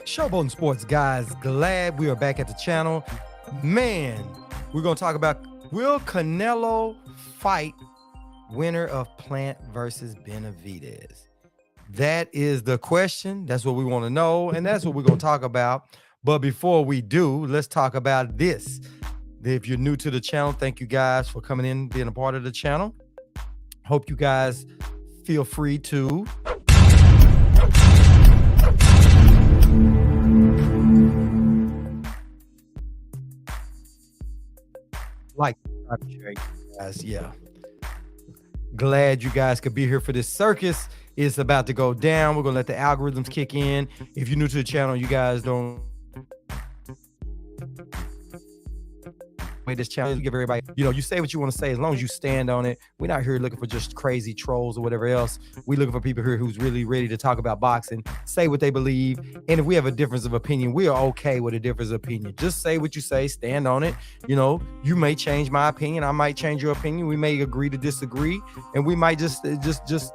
Showboating Sports, guys. Glad we are back at the channel. Man, we're going to talk about, will Canelo fight winner of Plant versus Benavidez? That is the question. That's what we want to know, and that's what we're going to talk about. But before we do, let's talk about this. If you're new to the channel, thank you guys for coming in, being a part of the channel. Hope you guys feel free to like, share, guys. Yeah. Glad you guys could be here for this circus. It's about to go down. We're going to let the algorithms kick in. If you're new to the channel, you guys don't this challenge, give everybody, you say what you want to say as long as you stand on it. We're not here looking for just crazy trolls or whatever else. We're looking for people here who's really ready to talk about boxing, say what they believe, and if we have a difference of opinion, we are okay with a difference of opinion. Just say what you say, stand on it. You may change my opinion, I might change your opinion, we may agree to disagree, and we might just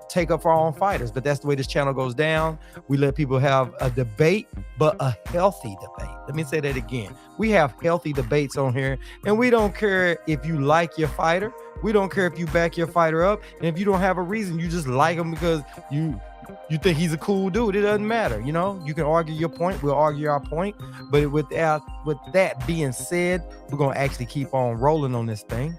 take up our own fighters. But that's the way this channel goes down. We let people have a debate, but a healthy debate. Let me say that again. We have healthy debates on here, and we don't care if you like your fighter. We don't care if you back your fighter up. And if you don't have a reason, you just like him because you think he's a cool dude. It doesn't matter. You can argue your point. We'll argue our point. But with that being said, we're going to actually keep on rolling on this thing.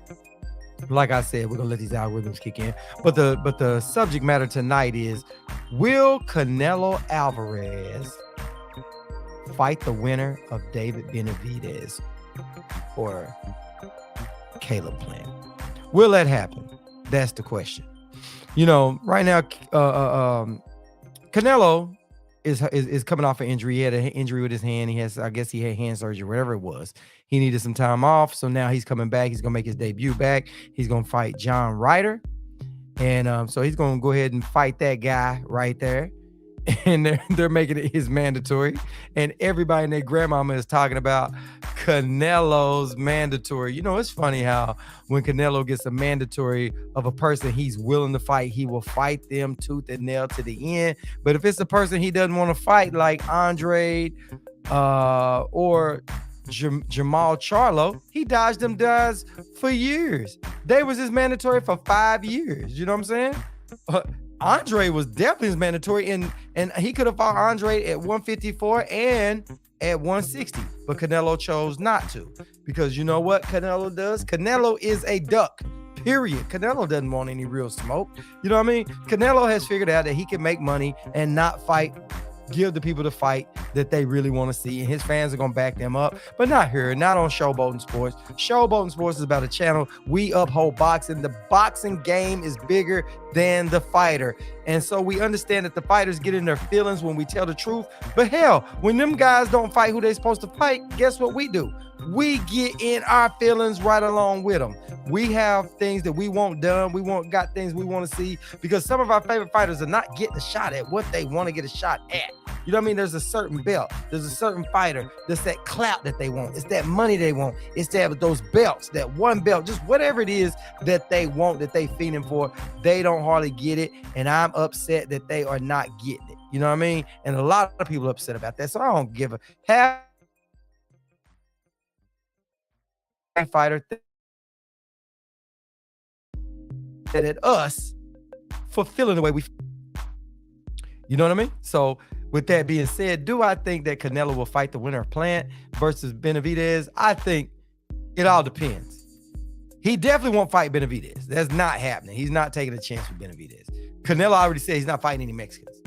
Like I said, we're going to let these algorithms kick in. But the subject matter tonight is, will Canelo Alvarez fight the winner of David Benavidez or Caleb Plant? Will that happen? That's the question. Right now, Canelo is coming off an injury. He had an injury with his hand. I guess he had hand surgery, whatever it was. He needed some time off, so now he's coming back. He's gonna make his debut back. He's gonna fight John Ryder, and so he's gonna go ahead and fight that guy right there. And they're making it his mandatory, and everybody and their grandmama is talking about Canelo's mandatory. It's funny how when Canelo gets a mandatory of a person he's willing to fight, he will fight them tooth and nail to the end. But if it's a person he doesn't want to fight, like Andre or Jamal Charlo, he dodged them guys for years. They was his mandatory for 5 years. You know what I'm saying? Andre was definitely his mandatory, and he could have fought Andre at 154 and at 160, but Canelo chose not to, because you know what Canelo does? Canelo is a duck, period. Canelo doesn't want any real smoke. You know what I mean? Canelo has figured out that he can make money and not fight, give the people the fight that they really want to see, and his fans are going to back them up, but not here, not on Showboating Sports. Showboating Sports is about a channel. We uphold boxing. The boxing game is bigger than the fighter, and so we understand that the fighters get in their feelings when we tell the truth, but hell, when them guys don't fight who they're supposed to fight, guess what we do? We get in our feelings right along with them. We have things that we want done. Got things we want to see, because some of our favorite fighters are not getting a shot at what they want to get a shot at. You know what I mean? There's a certain belt. There's a certain fighter. There's that clout that they want. It's that money they want. It's to have those belts, that one belt, just whatever it is that they want, that they feeding for. They don't hardly get it, and I'm upset that they are not getting it. You know what I mean? And a lot of people are upset about that, so I don't give a half fighter that at us for feeling the way we, you know what I mean? So with that being said, do I think that Canelo will fight the winner of Plant versus Benavidez? I think it all depends. He definitely won't fight Benavidez. That's not happening. He's not taking a chance with Benavidez. Canelo already said he's not fighting any Mexicans,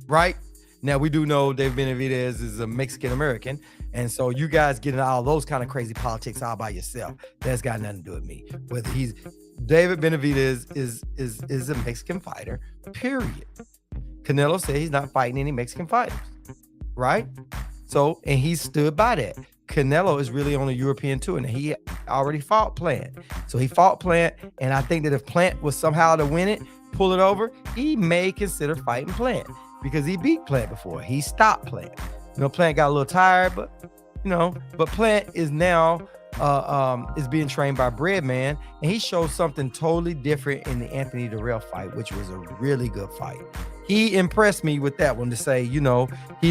right? Now, we do know David Benavidez is a Mexican-American, and so you guys getting all those kind of crazy politics all by yourself. That's got nothing to do with me. Whether he's David Benavidez is a Mexican fighter, period. Canelo said he's not fighting any Mexican fighters, right? So, and he stood by that. Canelo is really on a European tour, and he already fought Plant. So he fought Plant, and I think that if Plant was somehow to win it, pull it over, he may consider fighting Plant, because he beat Plant before. He stopped Plant. Plant got a little tired, but Plant is now is being trained by Breadman, and he showed something totally different in the Anthony Dirrell fight, which was a really good fight. He impressed me with that one to say, he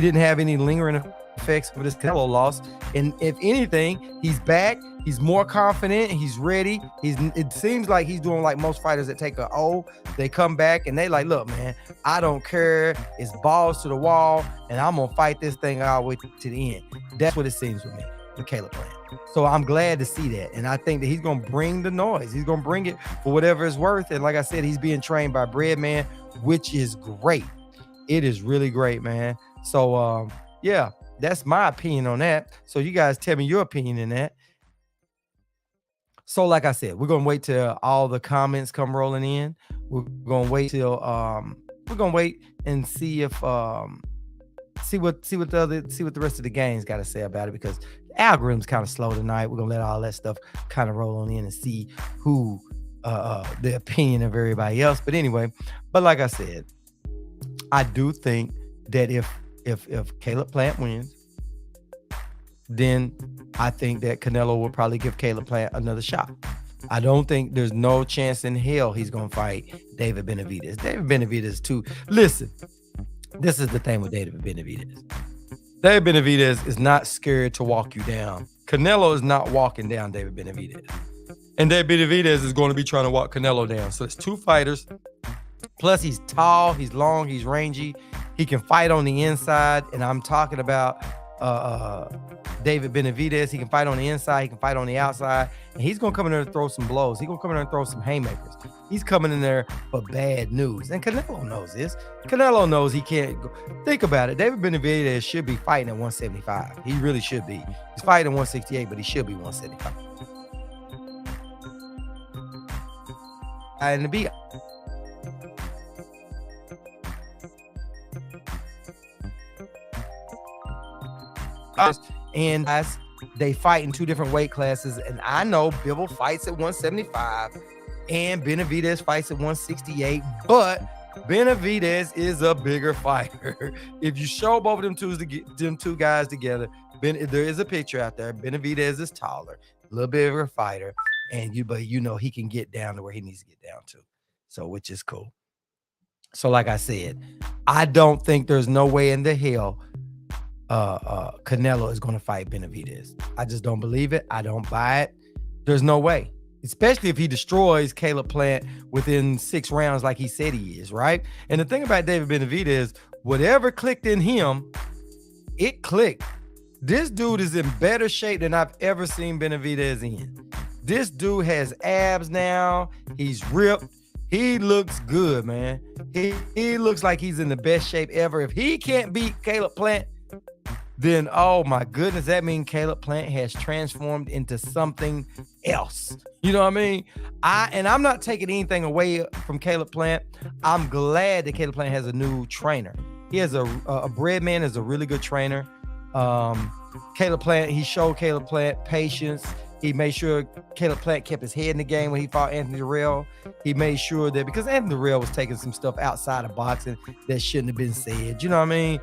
didn't have any lingering effects of this Canelo loss. And if anything, he's back. He's more confident. He's ready. It seems like he's doing like most fighters that take a O. They come back and they like, look, man, I don't care. It's balls to the wall, and I'm gonna fight this thing all the way to the end. That's what it seems with me, with Caleb Plant. So I'm glad to see that, and I think that he's gonna bring the noise. He's gonna bring it for whatever it's worth. And like I said, he's being trained by Breadman, which is great. It is really great, man. So yeah, that's my opinion on that. So you guys tell me your opinion in that. So like I said, we're gonna wait till all the comments come rolling in. We're gonna wait till and see if see what the rest of the game's got to say about it, because the algorithm's kind of slow tonight. We're gonna let all that stuff kind of roll on in and see who the opinion of everybody else. But anyway, like I said, I do think that if Caleb Plant wins, then I think that Canelo will probably give Caleb Plant another shot. I don't think there's no chance in hell he's going to fight David Benavidez. David Benavidez too. Listen, this is the thing with David Benavidez. David Benavidez is not scared to walk you down. Canelo is not walking down David Benavidez. And David Benavidez is going to be trying to walk Canelo down. So it's two fighters. Plus he's tall, he's long, he's rangy. He can fight on the inside. And I'm talking about David Benavidez. He can fight on the inside. He can fight on the outside. And he's going to come in there and throw some blows. He's going to come in there and throw some haymakers. He's coming in there for bad news. And Canelo knows this. Canelo knows he can't go. Think about it. David Benavidez should be fighting at 175. He really should be. He's fighting at 168, but he should be 175. And to be and as they fight in two different weight classes, and I know Bivol fights at 175 and Benavidez fights at 168, but Benavidez is a bigger fighter. If you show both of them two guys together, there is a picture out there. Benavidez is taller, a little bit of a fighter, but he can get down to where he needs to get down to. So, which is cool. So, like I said, I don't think there's no way in the hell Canelo is going to fight Benavidez. I just don't believe it. I don't buy it. There's no way, especially if he destroys Caleb Plant within 6 rounds like he said he is, right? And the thing about David Benavidez, whatever clicked in him, it clicked. This dude is in better shape than I've ever seen Benavidez in. This dude has abs now. He's ripped. He looks good, man. He looks like he's in the best shape ever. If he can't beat Caleb Plant, then, oh my goodness, that means Caleb Plant has transformed into something else. You know what I mean? I'm not taking anything away from Caleb Plant. I'm glad that Caleb Plant has a new trainer. He has a Breadman is a really good trainer. Caleb Plant, he showed Caleb Plant patience. He made sure Caleb Plant kept his head in the game when he fought Anthony Dirrell. He made sure that, because Anthony Dirrell was taking some stuff outside of boxing that shouldn't have been said. You know what I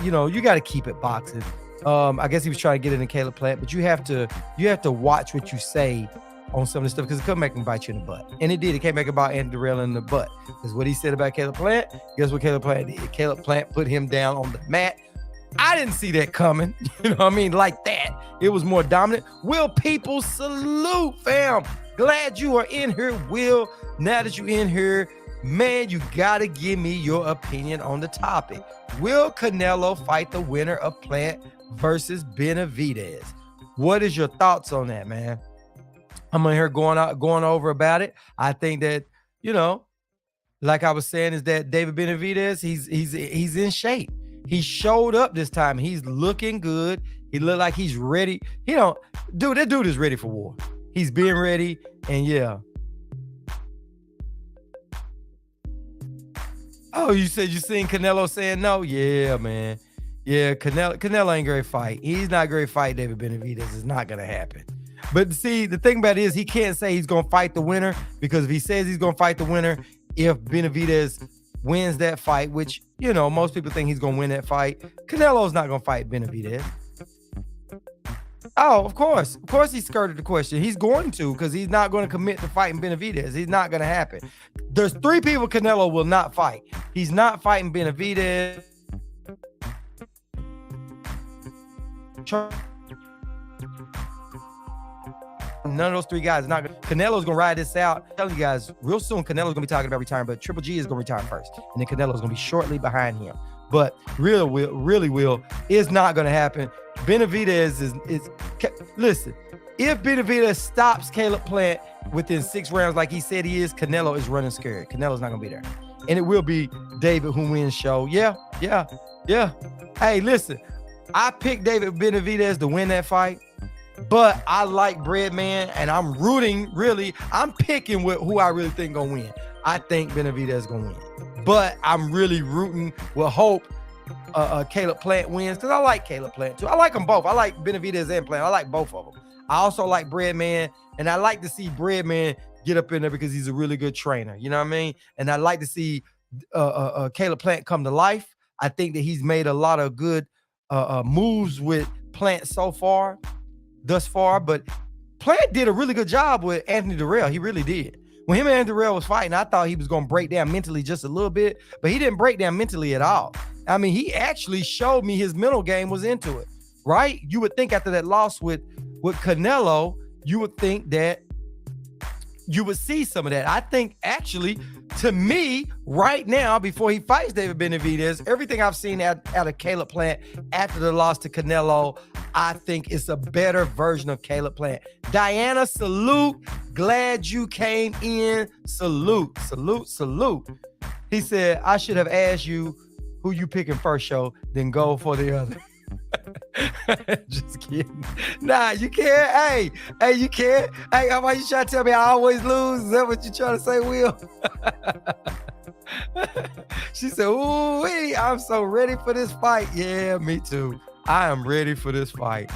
mean? You got to keep it boxing. I guess he was trying to get into Caleb Plant, but you have to watch what you say on some of this stuff, because it could make him bite you in the butt. And it did. It came back about Anthony Dirrell in the butt. Because what he said about Caleb Plant, guess what Caleb Plant did? Caleb Plant put him down on the mat. I didn't see that coming. You know what I mean? Like that. It was more dominant. Will People, salute, fam. Glad you are in here, Will. Now that you're in here, man, you got to give me your opinion on the topic. Will Canelo fight the winner of Plant versus Benavidez? What is your thoughts on that, man? I'm in here going over about it. I think that, like I was saying, is that David Benavidez, he's in shape. He showed up this time. He's looking good. He looked like he's ready. That dude is ready for war. He's being ready, and yeah. Oh, you said you seen Canelo saying no? Yeah, man. Yeah, Canelo ain't great fight. He's not great fight, David Benavidez. It's not going to happen. But see, the thing about it is he can't say he's going to fight the winner, because if he says he's going to fight the winner, if Benavidez wins that fight, which, most people think he's going to win that fight, Canelo's not going to fight Benavidez. Oh, of course. Of course he skirted the question. He's going to, because he's not going to commit to fighting Benavidez. He's not going to happen. There's 3 people Canelo will not fight. He's not fighting Benavidez. None of those 3 guys are not going to. Canelo's going to ride this out. I'm telling you guys, real soon, Canelo's going to be talking about retiring, but Triple G is going to retire first. And then Canelo's going to be shortly behind him. But really will is not going to happen. Benavidez is listen, if Benavidez stops Caleb Plant within 6 rounds like he said he is, Canelo is running scared. Canelo's not going to be there. And it will be David who wins show. Yeah. Hey, listen, I picked David Benavidez to win that fight, but I like Breadman, and I'm rooting, really. I'm picking with who I really think going to win. I think Benavidez is going to win. But I'm really rooting with hope Caleb Plant wins, because I like Caleb Plant too. I like them both. I like Benavidez and Plant. I like both of them. I also like Breadman, and I like to see Breadman get up in there because he's a really good trainer. You know what I mean? And I like to see Caleb Plant come to life. I think that he's made a lot of good moves with Plant thus far, but Plant did a really good job with Anthony Durrell. He really did. When him and Anthony Durrell was fighting, I thought he was going to break down mentally just a little bit, but he didn't break down mentally at all. I mean, he actually showed me his mental game was into it, right? You would think after that loss with Canelo, you would think that you would see some of that. I think actually, to me, right now, before he fights David Benavidez, everything I've seen out of Caleb Plant after the loss to Canelo, I think it's a better version of Caleb Plant. Diana, salute. Glad you came in. Salute. He said, I should have asked you who you picking first, show, then go for the other. Just kidding. Nah, you can't. Hey, you can't. Hey, why you trying to tell me I always lose? Is that what you trying to say, Will? She said, ooh, I'm so ready for this fight. Yeah, me too. I am ready for this fight.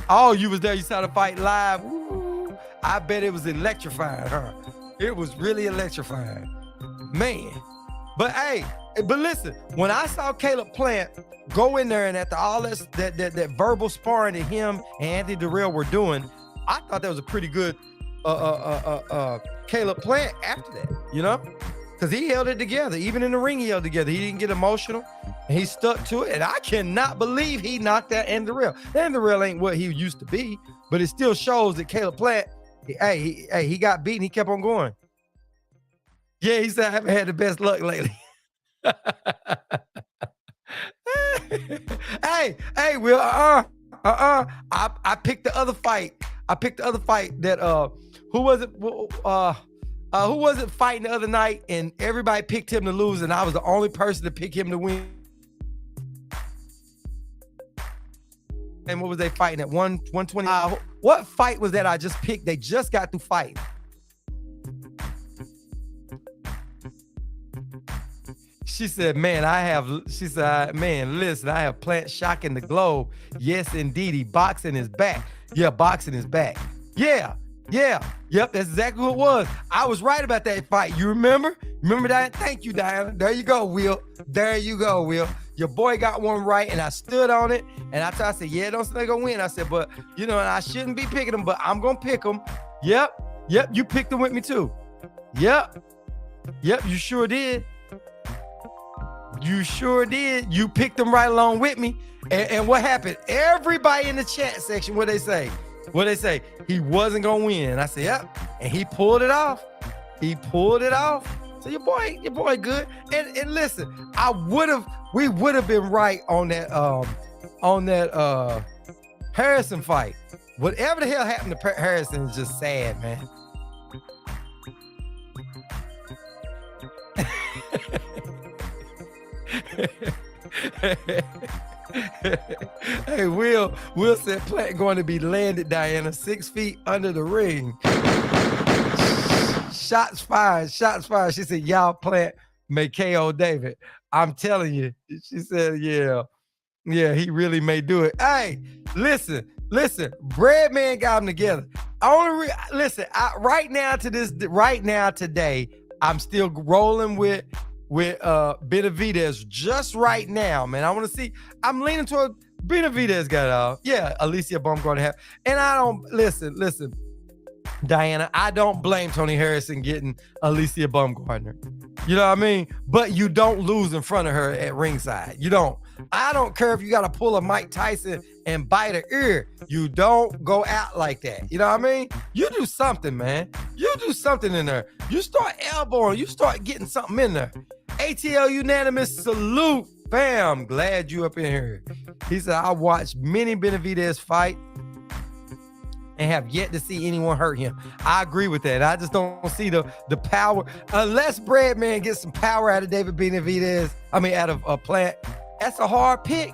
Oh, you was there. You saw the fight live. Ooh, I bet it was electrifying, huh? It was really electrifying. Man. But listen, when I saw Caleb Plant go in there and after all that verbal sparring that him and Anthony Durrell were doing, I thought that was a pretty good Caleb Plant after that, you know? Because he held it together. Even in the ring, he held together. He didn't get emotional, and he stuck to it. And I cannot believe he knocked out Anthony Durrell. Anthony Durrell ain't what he used to be, but it still shows that Caleb Plant, he got beaten. He kept on going. Yeah, he said, I haven't had the best luck lately. hey, Will, I picked the other fight. That who was it fighting the other night, and everybody picked him to lose, and I was the only person to pick him to win. And what was they fighting at 120? What fight was that I just picked? They just got through fighting. She said, man, listen, I have Plant shocking the globe. Yes, indeed. Boxing is back. Yeah, boxing is back. Yeah. Yep, that's exactly what it was. I was right about that fight. You remember? Remember that? Thank you, Diana. There you go, Will. Your boy got one right, and I stood on it. And I said, yeah, don't say they're going to win. I said, but, you know, and I shouldn't be picking them, but I'm going to pick them. Yep, you picked them with me, too. Yep, you sure did. You picked them right along with me. And what happened? Everybody in the chat section, what they say? He wasn't gonna win. I said, yep. And he pulled it off. So your boy good. And listen, we would have been right on that Harrison fight. Whatever the hell happened to Harrison is just sad, man. Hey, Will said Plant going to be landed, Diana, 6 feet under the ring. Shots fired. She said, y'all Plant may KO David. I'm telling you. She said, yeah, he really may do it. Hey, listen, Breadman got them together. Right now today, I'm still rolling with with Benavidez just right now, man. I want to see. I'm leaning toward Benavidez got yeah, Alicia Baumgartner have. And I don't listen, Diana, I don't blame Tony Harrison getting Alicia Baumgartner. You know what I mean? But you don't lose in front of her at ringside. You don't. I don't care if you got to pull a Mike Tyson and bite her ear. You don't go out like that. You know what I mean? You do something, man. You do something in there. You start elbowing. You start getting something in there. ATL unanimous salute. Bam. Glad you up in here. He said, I watched many Benavidez fight and have yet to see anyone hurt him. I agree with that. I just don't see the power. Unless Breadman gets some power out of David Benavidez, out of Plant, that's a hard pick.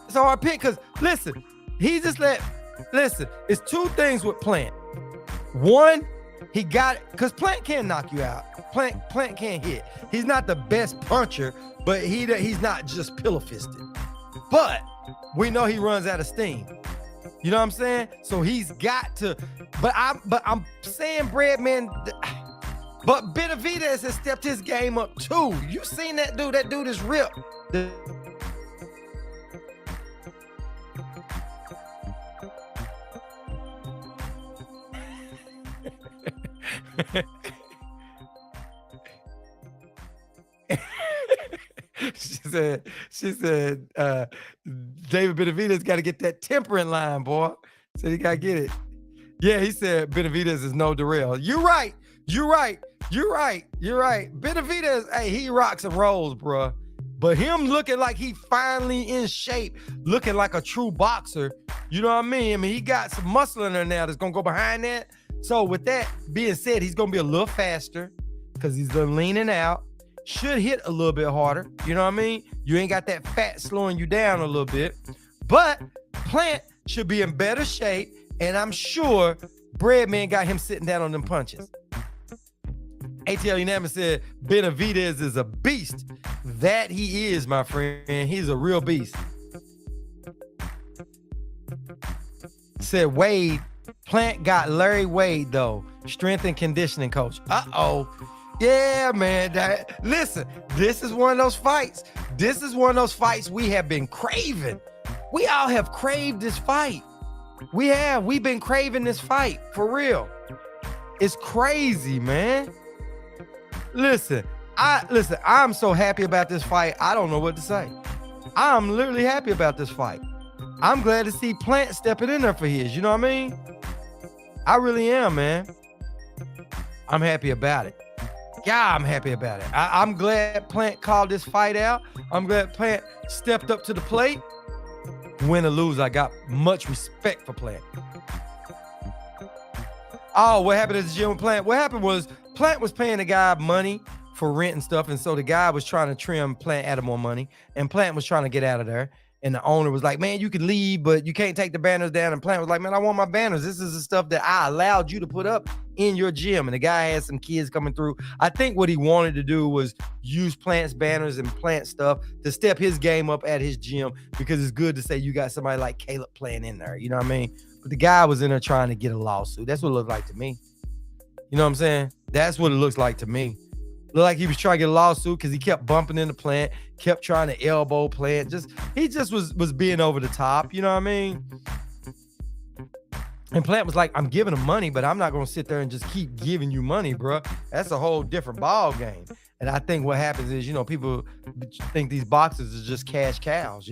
It's a hard pick because, listen, it's two things with Plant. One, he got it, because Plant can't knock you out. Plant can't hit. He's not the best puncher, but he's not just pillow-fisted. But we know he runs out of steam. You know what I'm saying? So he's got to, but I'm saying Breadman, but Benavidez has stepped his game up too. You seen that dude? That dude is ripped. She said, David Benavidez got to get that tempering line, boy. Said he got to get it. Yeah, he said Benavidez is no Darrell. You're right. Benavidez, hey, he rocks and rolls, bro. But him looking like he finally in shape, looking like a true boxer, you know what I mean? He got some muscle in there now that's going to go behind that. So with that being said, he's going to be a little faster because he's leaning out. Should hit a little bit harder. You know what I mean? You ain't got that fat slowing you down a little bit. But Plant should be in better shape. And I'm sure Breadman got him sitting down on them punches. ATL Unanimous said Benavidez is a beast. That he is, my friend. He's a real beast. Said Wade, Plant got Larry Wade, though. Strength and conditioning coach. Uh-oh. Yeah, man. Listen, this is one of those fights. This is one of those fights we have been craving. We all have craved this fight. We've been craving this fight for real. It's crazy, man. Listen, I'm so happy about this fight. I don't know what to say. I'm literally happy about this fight. I'm glad to see Plant stepping in there for his. You know what I mean? I really am, man. I'm happy about it. Yeah, I'm happy about it. I'm glad Plant called this fight out. I'm glad Plant stepped up to the plate. Win or lose, I got much respect for Plant. Oh, what happened at the gym with Plant? What happened was Plant was paying the guy money for rent and stuff, and so the guy was trying to trim Plant out of more money, and Plant was trying to get out of there. And the owner was like, man, you can leave, but you can't take the banners down. And Plant was like, man, I want my banners. This is the stuff that I allowed you to put up in your gym. And the guy had some kids coming through. I think what he wanted to do was use Plant's banners and Plant stuff to step his game up at his gym, because it's good to say you got somebody like Caleb playing in there. You know what I mean? But the guy was in there trying to get a lawsuit. That's what it looked like to me. You know what I'm saying? That's what it looks like to me. Looked like he was trying to get a lawsuit because he kept bumping into Plant, kept trying to elbow Plant. He just was being over the top. You know what I mean? And Plant was like, I'm giving him money, but I'm not going to sit there and just keep giving you money, bro. That's a whole different ball game. And I think what happens is, people think these boxers are just cash cows,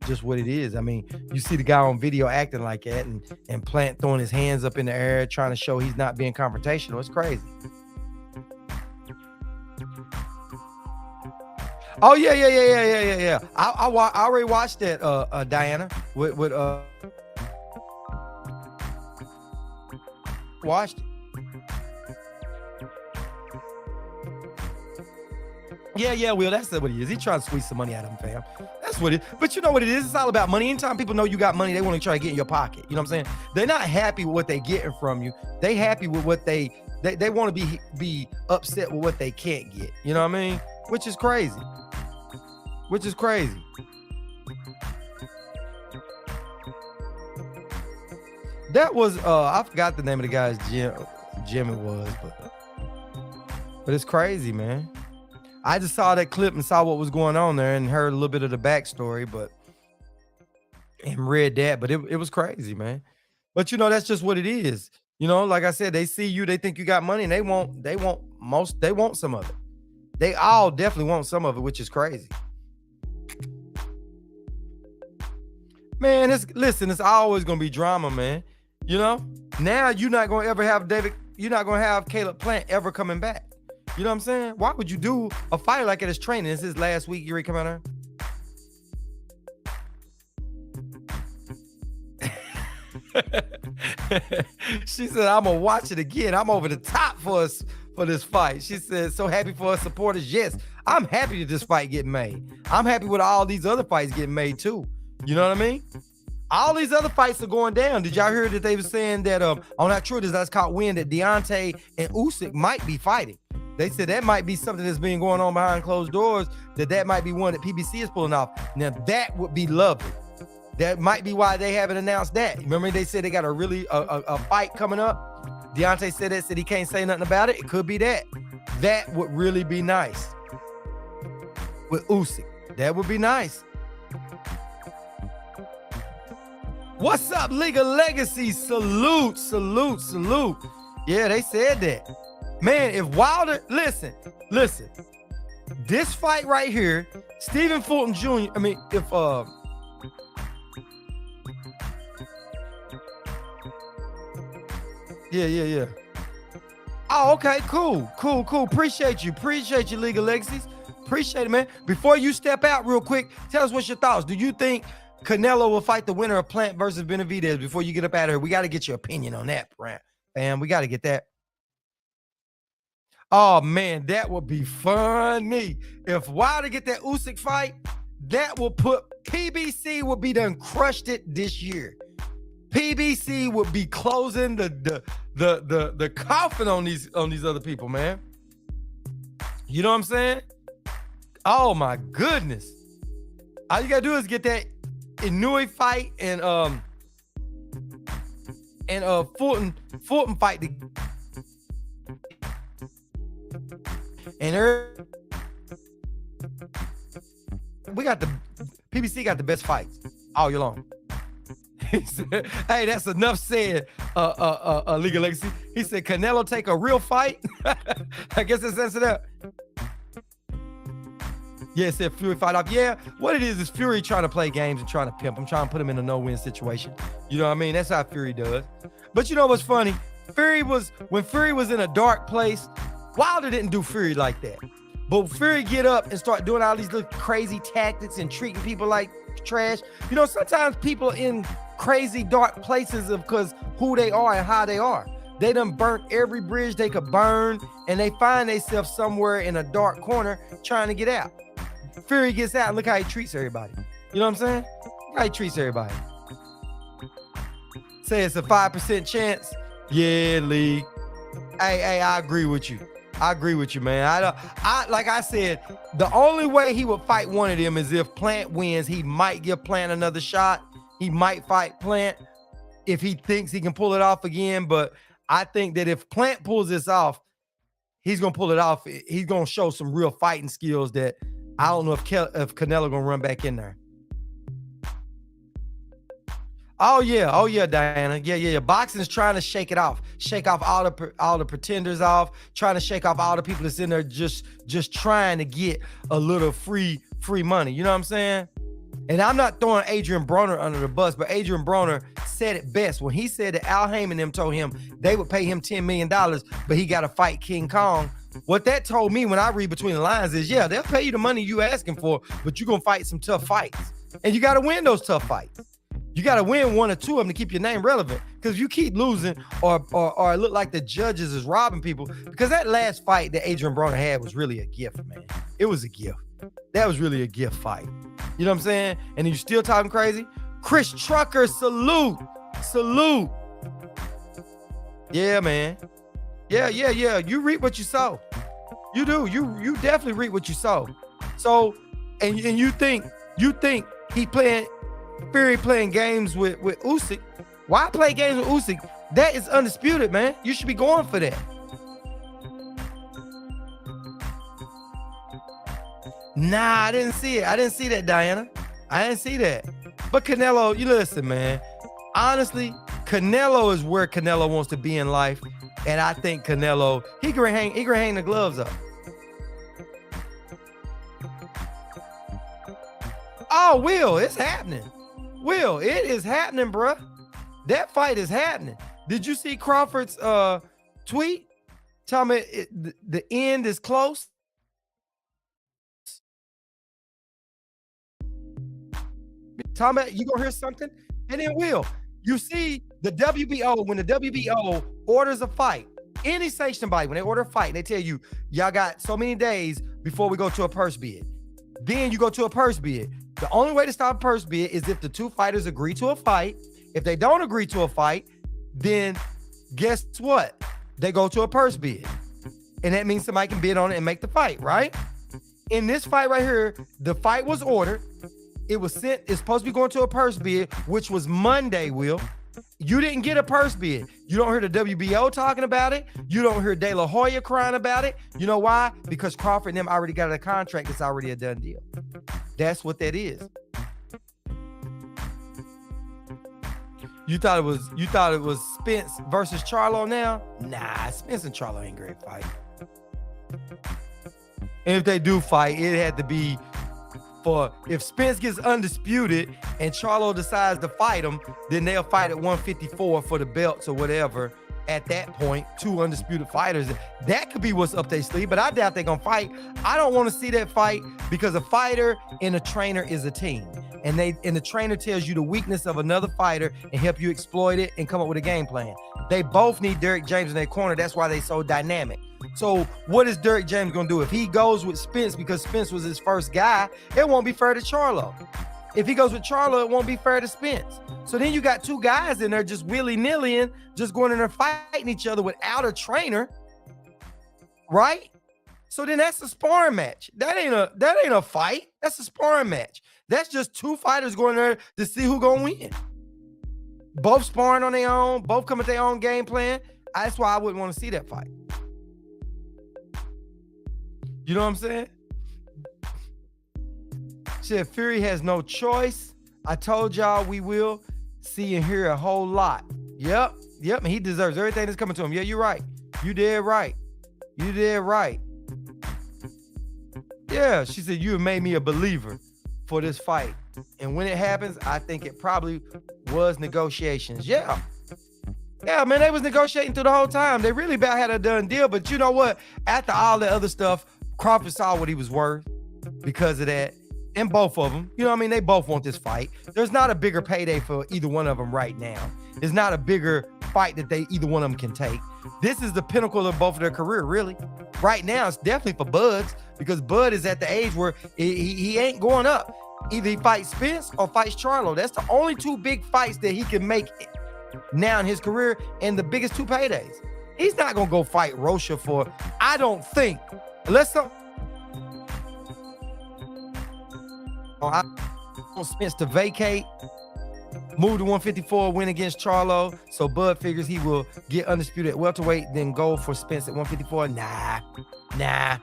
just what it is. I mean, you see the guy on video acting like that, and Plant throwing his hands up in the air, trying to show he's not being confrontational. It's crazy. Oh yeah. I already watched that, Diana. Watched it. Yeah, Will. That's what he is. He's trying to squeeze some money out of him, fam. That's what it is. But you know what it is? It's all about money. Anytime people know you got money, they want to try to get in your pocket. You know what I'm saying? They're not happy with what they're getting from you. They happy with what they want to be upset with what they can't get. You know what I mean? Which is crazy. That was I forgot the name of the guy's gym it was, but it's crazy, man. I just saw that clip and saw what was going on there and heard a little bit of the backstory, and read that, but it was crazy, man. But that's just what it is. Like I said, they see you, they think you got money, and they want some of it. They all definitely want some of it, which is crazy. Man, it's always gonna be drama, man. Now you're not gonna ever have you're not gonna have Caleb Plant ever coming back. You know what I'm saying? Why would you do a fight like at his training? It's his last week. You ready to come out there? She said, I'm gonna watch it again. I'm over the top for this fight. She said, so happy for us supporters. Yes, I'm happy that this fight getting made. I'm happy with all these other fights getting made too. You know what I mean? All these other fights are going down. Did y'all hear that they were saying that I'm not sure that's caught wind that Deontay and Usyk might be fighting? They said that might be something that's been going on behind closed doors, that might be one that PBC is pulling off. Now that would be lovely. That might be why they haven't announced that. Remember they said they got a fight coming up? Deontay said he can't say nothing about it. It could be that. That would really be nice. With Usyk. That would be nice. What's up, League of Legacy? Salute. Yeah, they said that. Man, if Wilder, listen, this fight right here, Stephen Fulton Jr., yeah. Oh, okay, cool. Appreciate you, League of Legacies. Appreciate it, man. Before you step out real quick, tell us what's your thoughts. Do you think Canelo will fight the winner of Plant versus Benavidez before you get up out of here? We got to get your opinion on that, fam. We got to get that. Oh, man, that would be funny. If Wilder get that Usyk fight, that will put PBC would be done crushed it this year. PBC would be closing the coffin on these other people, man. You know what I'm saying? Oh my goodness. All you gotta do is get that Inoue fight and Fulton fight we got the PBC got the best fights all year long. He said, hey, that's enough said, League of Legacy. He said, Canelo take a real fight? I guess it's answered up. Yeah, it said Fury fight off. Yeah, what it is Fury trying to play games and trying to pimp. I'm trying to put him in a no-win situation. You know what I mean? That's how Fury does. But you know what's funny? When Fury was in a dark place, Wilder didn't do Fury like that. But Fury get up and start doing all these little crazy tactics and treating people like trash. Sometimes people in crazy dark places because who they are and how they are. They done burnt every bridge they could burn, and they find themselves somewhere in a dark corner trying to get out. Fury gets out and look how he treats everybody. You know what I'm saying? Look how he treats everybody. Say it's a 5% chance. Yeah, League. Hey, I agree with you. Man. Like I said, the only way he would fight one of them is if Plant wins. He might give Plant another shot. He might fight Plant if he thinks he can pull it off again. But I think that if Plant pulls this off, he's gonna pull it off. He's gonna show some real fighting skills that I don't know if Canelo gonna run back in there. Oh yeah, Diana. Yeah. Boxing's trying to shake it off, shake off all the pretenders off, trying to shake off all the people that's in there just trying to get a little free money. You know what I'm saying? And I'm not throwing Adrian Broner under the bus, but Adrian Broner said it best when he said that Al Heyman and them told him they would pay him $10 million, but he got to fight King Kong. What that told me when I read between the lines is, yeah, they'll pay you the money you asking for, but you're going to fight some tough fights. And you got to win those tough fights. You got to win one or two of them to keep your name relevant. Because if you keep losing or it look like the judges is robbing people, because that last fight that Adrian Broner had was really a gift, man. It was a gift. That was really a gift fight. You know what I'm saying? And you still talking crazy? Chris Trucker, salute. Yeah, man. Yeah. You reap what you sow. You do. You definitely reap what you sow. So, and you think Fury playing games with Usyk. Why play games with Usyk? That is undisputed, man. You should be going for that. Nah, I didn't see it. I didn't see that, Diana. I didn't see that. But Canelo, you listen, man. Honestly, Canelo is where Canelo wants to be in life. And I think Canelo, he can hang the gloves up. Oh, Will, it's happening. Will, it is happening, bruh. That fight is happening. Did you see Crawford's tweet? Tell me the end is close. Tell me you gonna hear something? And then Will, you see the WBO, when the WBO orders a fight, any sanctioned body, when they order a fight, they tell you, y'all got so many days before we go to a purse bid. Then you go to a purse bid. The only way to stop a purse bid is if the two fighters agree to a fight. If they don't agree to a fight, then guess what? They go to a purse bid. And that means somebody can bid on it and make the fight, right? In this fight right here, the fight was ordered. It was sent, it's supposed to be going to a purse bid, which was Monday, Will. You didn't get a purse bid. You don't hear the WBO talking about it. You don't hear De La Hoya crying about it. You know why? Because Crawford and them already got a contract that's already a done deal. That's what that is. You thought it was Spence versus Charlo now? Nah, Spence and Charlo ain't great fight. And if they do fight, it had to be for, if Spence gets undisputed and Charlo decides to fight him, then they'll fight at 154 for the belts or whatever. At that point, two undisputed fighters. That could be what's up their sleeve, but I doubt they're gonna fight. I don't want to see that fight because a fighter and a trainer is a team. And the trainer tells you the weakness of another fighter and help you exploit it and come up with a game plan. They both need Derrick James in their corner. That's why they're so dynamic. So what is Derrick James gonna do? If he goes with Spence because Spence was his first guy, it won't be fair to Charlo. If he goes with Charlo, it won't be fair to Spence. So then you got two guys in there just willy-nilly and just going in there fighting each other without a trainer, right? So then that's a sparring match. That ain't a fight. That's a sparring match. That's just two fighters going there to see who gonna win. Both sparring on their own, both come with their own game plan. That's why I wouldn't want to see that fight. You know what I'm saying? Said Fury has no choice. I told y'all we will see and hear a whole lot. Yep. And he deserves everything that's coming to him. Yeah, you're right. You did right. You did right. Yeah, she said you have made me a believer for this fight. And when it happens, I think it probably was negotiations. Yeah, man, they was negotiating through the whole time. They really about had a done deal. But you know what? After all the other stuff, Crawford saw what he was worth because of that. And both of them, you know what I mean? They both want this fight. There's not a bigger payday for either one of them right now. There's not a bigger fight that either one of them can take. This is the pinnacle of both of their career, really. Right now, it's definitely for Bud's because Bud is at the age where he ain't going up. Either he fights Spence or fights Charlo. That's the only two big fights that he can make now in his career and the biggest two paydays. He's not going to go fight Rocha for, I don't think, unless some... I want Spence to vacate, move to 154, win against Charlo. So Bud figures he will get undisputed at welterweight, then go for Spence at 154. Nah.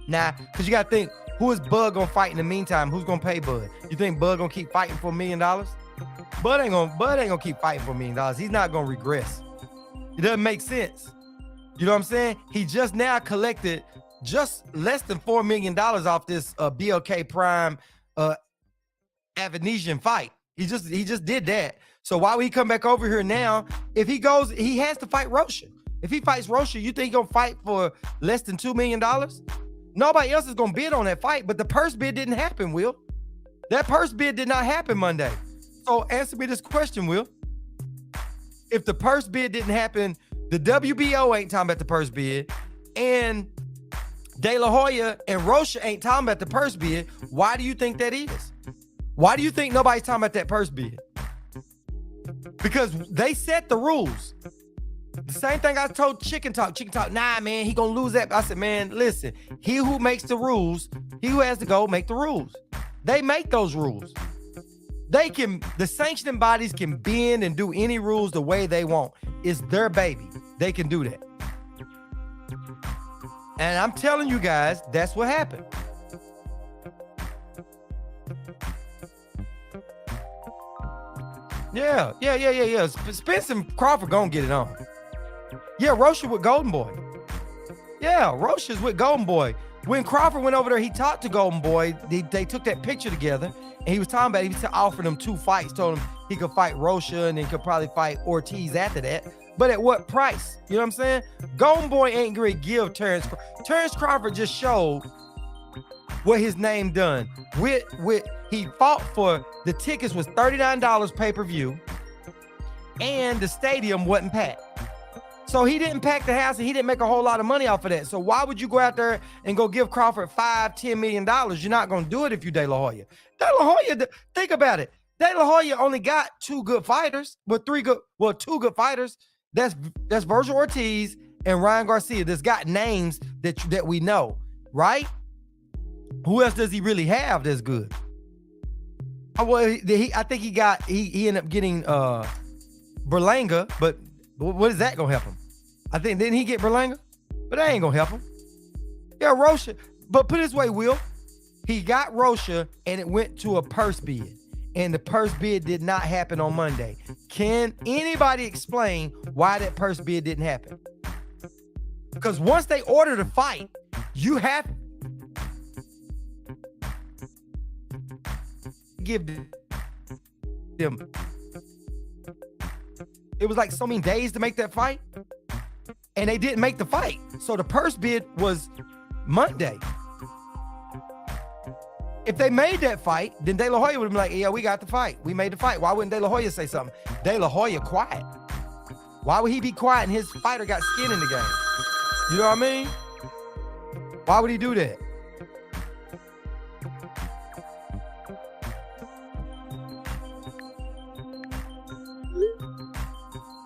Because you got to think, who is Bud going to fight in the meantime? Who's going to pay Bud? You think Bud going to keep fighting for $1 million? Bud ain't going to keep fighting for $1 million. He's not going to regress. It doesn't make sense. You know what I'm saying? He just now collected just less than $4 million off this BLK Prime Avanesian fight. He just did that. So why would he come back over here now? If he goes, he has to fight Rocha. If he fights Rocha, you think he's gonna fight for less than $2 million? Nobody else is gonna bid on that fight, but the purse bid didn't happen, Will. That purse bid did not happen Monday. So answer me this question, Will. If the purse bid didn't happen, the WBO ain't talking about the purse bid, and De La Hoya and Rocha ain't talking about the purse bid. Why do you think that is? Why do you think nobody's talking about that purse bid? Because they set the rules. The same thing I told Chicken Talk, nah, man, he gonna lose that. I said, man, listen, he who makes the rules, he who has to go make the rules. They make those rules. The sanctioning bodies can bend and do any rules the way they want. It's their baby. They can do that. And I'm telling you guys, that's what happened. Yeah. Spence and Crawford gonna get it on. Yeah, Rocha with Golden Boy. Yeah, Rocha's with Golden Boy. When Crawford went over there, he talked to Golden Boy. They took that picture together, and he was talking about it. He was offering him 2 fights, told him he could fight Rocha and then could probably fight Ortiz after that. But at what price? You know what I'm saying? Golden Boy ain't gonna give Terrence Crawford just showed what his name done. He fought for the tickets was $39 pay-per-view, and the stadium wasn't packed. So he didn't pack the house and he didn't make a whole lot of money off of that. So why would you go out there and go give Crawford $5-10 million? You're not going to do it if you De La Hoya. De La Hoya, think about it. De La Hoya only got 2 good fighters, but 2 good fighters. That's Virgil Ortiz and Ryan Garcia. That's got names that we know, right? Who else does he really have that's good? Well, I think he ended up getting Berlanga, but what is that gonna help him? I think didn't he get Berlanga? But that ain't gonna help him. Yeah, Rocha. But put it this way, Will. He got Rocha and it went to a purse bid. And the purse bid did not happen on Monday. Can anybody explain why that purse bid didn't happen? Because once they ordered a fight, you have to give them. It was like so many days to make that fight, and they didn't make the fight. So the purse bid was Monday. If they made that fight, then De La Hoya would have been like, yeah, we got the fight. We made the fight. Why wouldn't De La Hoya say something? De La Hoya quiet. Why would he be quiet and his fighter got skin in the game? You know what I mean? Why would he do that?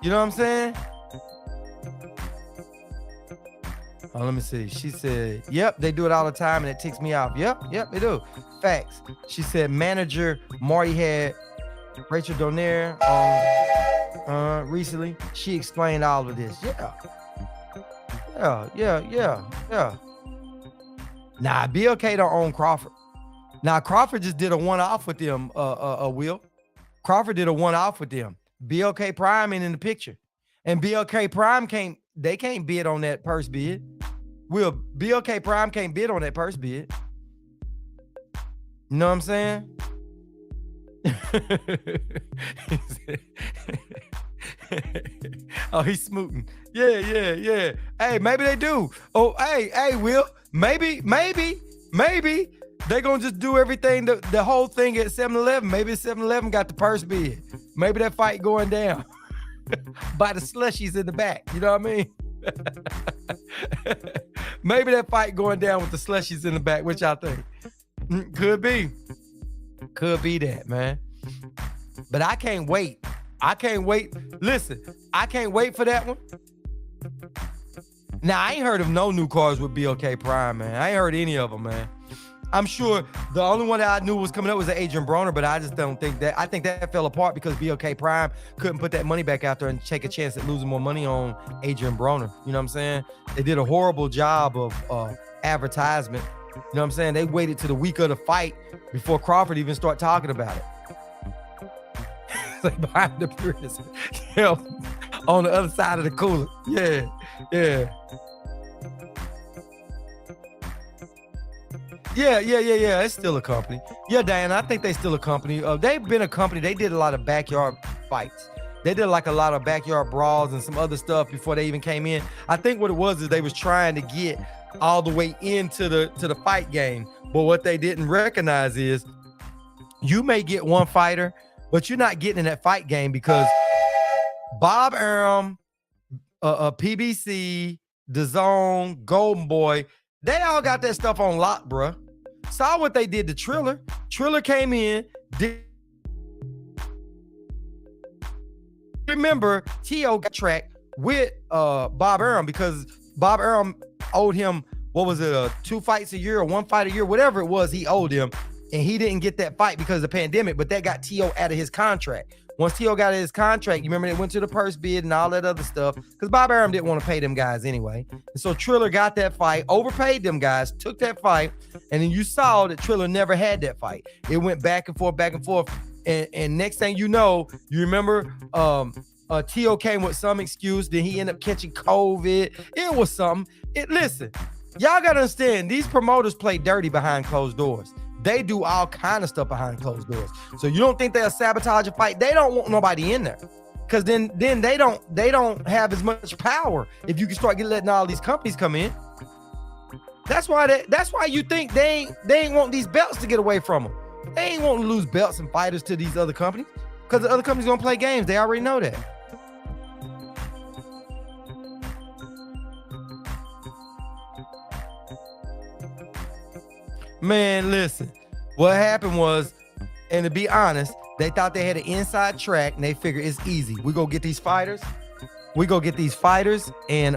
You know what I'm saying? Oh, let me see. She said, yep, they do it all the time and it ticks me off. Yep, they do. Facts. She said manager Marty had Rachel Donaire recently. She explained all of this. Yeah. Nah, BLK don't own Crawford. Now, Crawford just did a one-off with them, Will. Crawford did a one-off with them. BLK Prime ain't in the picture. And BLK Prime can't bid on that purse bid. Will, BLK Prime can't bid on that purse bid. You know what I'm saying? Oh, he's smooting. Yeah. Hey, maybe they do. Oh, hey, Will. Maybe they gonna just do everything, the whole thing at 7-Eleven. Maybe 7-Eleven got the purse bid. Maybe that fight going down by the slushies in the back. You know what I mean? Maybe that fight going down with the slushies in the back. What y'all think? Could be that, man. But I can't wait. Listen, I can't wait for that one. Now, I ain't heard of no new cars with BLK Prime, man. I ain't heard any of them, man. I'm sure the only one that I knew was coming up was Adrian Broner, but I just don't think that. I think that fell apart because BLK Prime couldn't put that money back out there and take a chance at losing more money on Adrian Broner. You know what I'm saying? They did a horrible job of advertisement. You know what I'm saying? They waited to the week of the fight before Crawford even start talking about it. Like behind the prison. Yeah, on the other side of the cooler. Yeah. Yeah. It's still a company. Yeah, Diana, I think they still a company. They've been a company. They did a lot of backyard fights. They did like a lot of backyard brawls and some other stuff before they even came in. I think what it was is they was trying to get all the way into the fight game. But what they didn't recognize is you may get one fighter, but you're not getting in that fight game because Bob Arum, PBC, DAZN, Golden Boy, they all got that stuff on lock, bruh. Saw what they did to Triller. Triller came in. Remember, T.O. got tracked with Bob Arum because Bob Arum owed him, what was it, 2 fights a year or 1 fight a year, whatever it was, he owed him. And he didn't get that fight because of the pandemic, but that got T.O. out of his contract. Once T.O. got out of his contract, you remember they went to the purse bid and all that other stuff because Bob Arum didn't want to pay them guys anyway. And so Triller got that fight, overpaid them guys, took that fight, and then you saw that Triller never had that fight. It went back and forth. And next thing you know, you remember T.O. came with some excuse, then he ended up catching COVID. It was something. Listen, y'all gotta understand, these promoters play dirty behind closed doors. They do all kind of stuff behind closed doors. So you don't think they'll sabotage a fight? They don't want nobody in there. Because then they don't have as much power if you can start letting all these companies come in. That's why you think they ain't want these belts to get away from them. They ain't want to lose belts and fighters to these other companies, because the other companies gonna play games. They already know that. Man, listen, what happened was, and to be honest, they thought they had an inside track, and they figured it's easy. We go get these fighters. And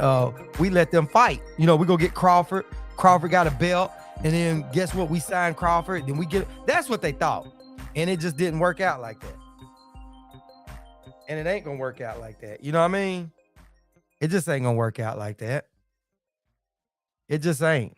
we let them fight. You know, we go get Crawford. Crawford got a belt, and then guess what? We signed Crawford. Then we get. That's what they thought, and it just didn't work out like that. And it ain't gonna work out like that. You know what I mean? It just ain't gonna work out like that. It just ain't.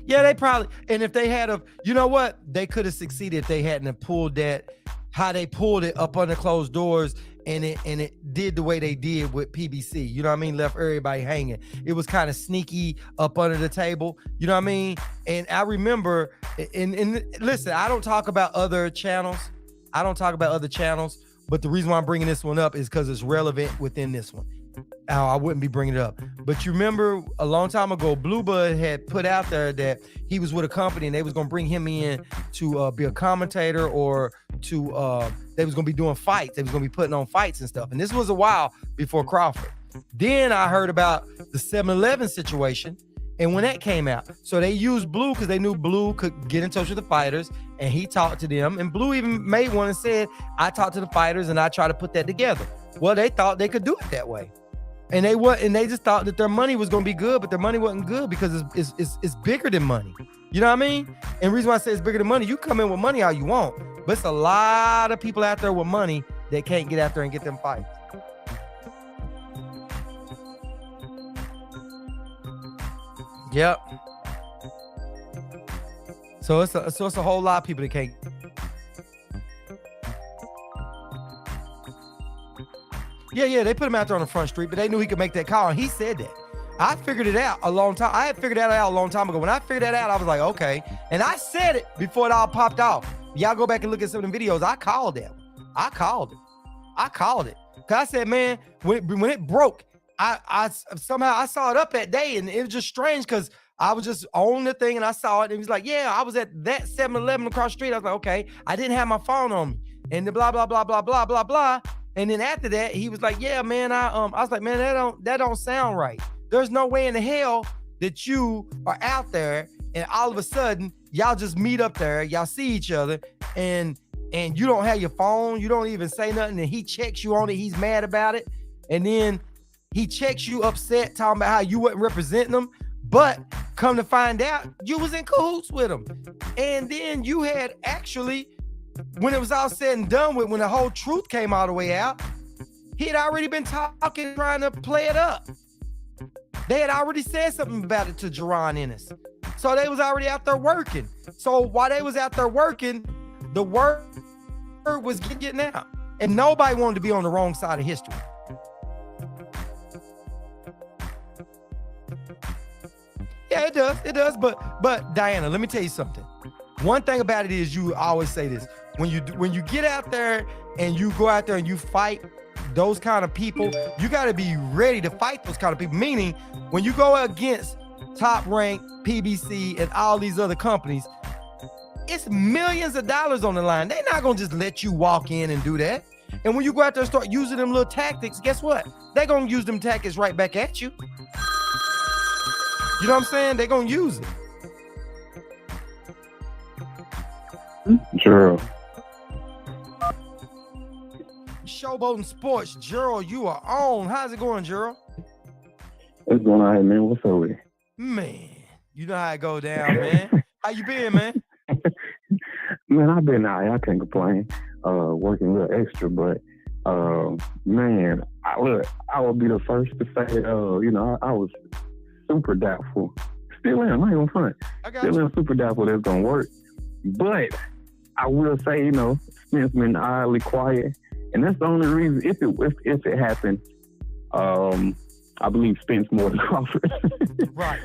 Yeah, they probably, and if they had you know what? They could have succeeded if they hadn't pulled that, how they pulled it up under closed doors, and it did the way they did with PBC. You know what I mean? Left everybody hanging. It was kind of sneaky up under the table. You know what I mean? And I remember, and listen, I don't talk about other channels. But the reason why I'm bringing this one up is because it's relevant within this one. I wouldn't be bringing it up. But you remember a long time ago, Blue Bud had put out there that he was with a company and they was going to bring him in to be a commentator, or to they was going to be doing fights. They was going to be putting on fights and stuff. And this was a while before Crawford. Then I heard about the 7-Eleven situation. And when that came out, so they used Blue because they knew Blue could get in touch with the fighters, and he talked to them. And Blue even made one and said, I talked to the fighters and I tried to put that together. Well, they thought they could do it that way. And they just thought that their money was going to be good, but their money wasn't good because it's bigger than money. You know what I mean? And the reason why I say it's bigger than money, you come in with money all you want, but it's a lot of people out there with money that can't get out there and get them fights. Yep. So it's a whole lot of people that can't. Yeah, they put him out there on the front street, but they knew he could make that call, and he said that. I figured it out a long time. I had figured that out a long time ago. When I figured that out, I was like, okay. And I said it before it all popped off. Y'all go back and look at some of the videos. I called it. Cause I said, man, when it broke, I somehow I saw it up that day, and it was just strange because I was just on the thing and I saw it, and he was like, yeah, I was at that 7-Eleven across the street. I was like, okay, I didn't have my phone on me, and the blah blah blah blah blah blah blah. And then after that, he was like, yeah, man, I was like, man, that don't sound right. There's no way in the hell that you are out there and all of a sudden y'all just meet up there, y'all see each other, and you don't have your phone, you don't even say nothing, and he checks you on it, he's mad about it, and then he checks you upset, talking about how you wasn't representing him, but come to find out, you was in cahoots with him. And then you had actually, when it was all said and done with, when the whole truth came all the way out, he had already been talking, trying to play it up. They had already said something about it to Jerron Ennis. So they was already out there working. So while they was out there working, the word was getting out. And nobody wanted to be on the wrong side of history. Yeah, it does. But Diana, let me tell you something. One thing about it is, you always say this. When you get out there and you go out there and you fight those kind of people, you got to be ready to fight those kind of people. Meaning, when you go against Top Rank, PBC, and all these other companies, it's millions of dollars on the line. They're not gonna just let you walk in and do that. And when you go out there and start using them little tactics, guess what? They're gonna use them tactics right back at you. You know what I'm saying? They're gonna use it. Gerald. Showboating Sports, Gerald, you are on. How's it going, Gerald? What's going on, man? What's up with you? Man, you know how it go down, man. How you been, man? Man, I've been out. I can't complain. Working a little extra, but man, I would be the first to say, I was super doubtful. Still am. I ain't gonna front. Still am super doubtful that's gonna work. But I will say, Spence been oddly quiet, and that's the only reason. If it happened, I believe Spence more than Crawford. Right.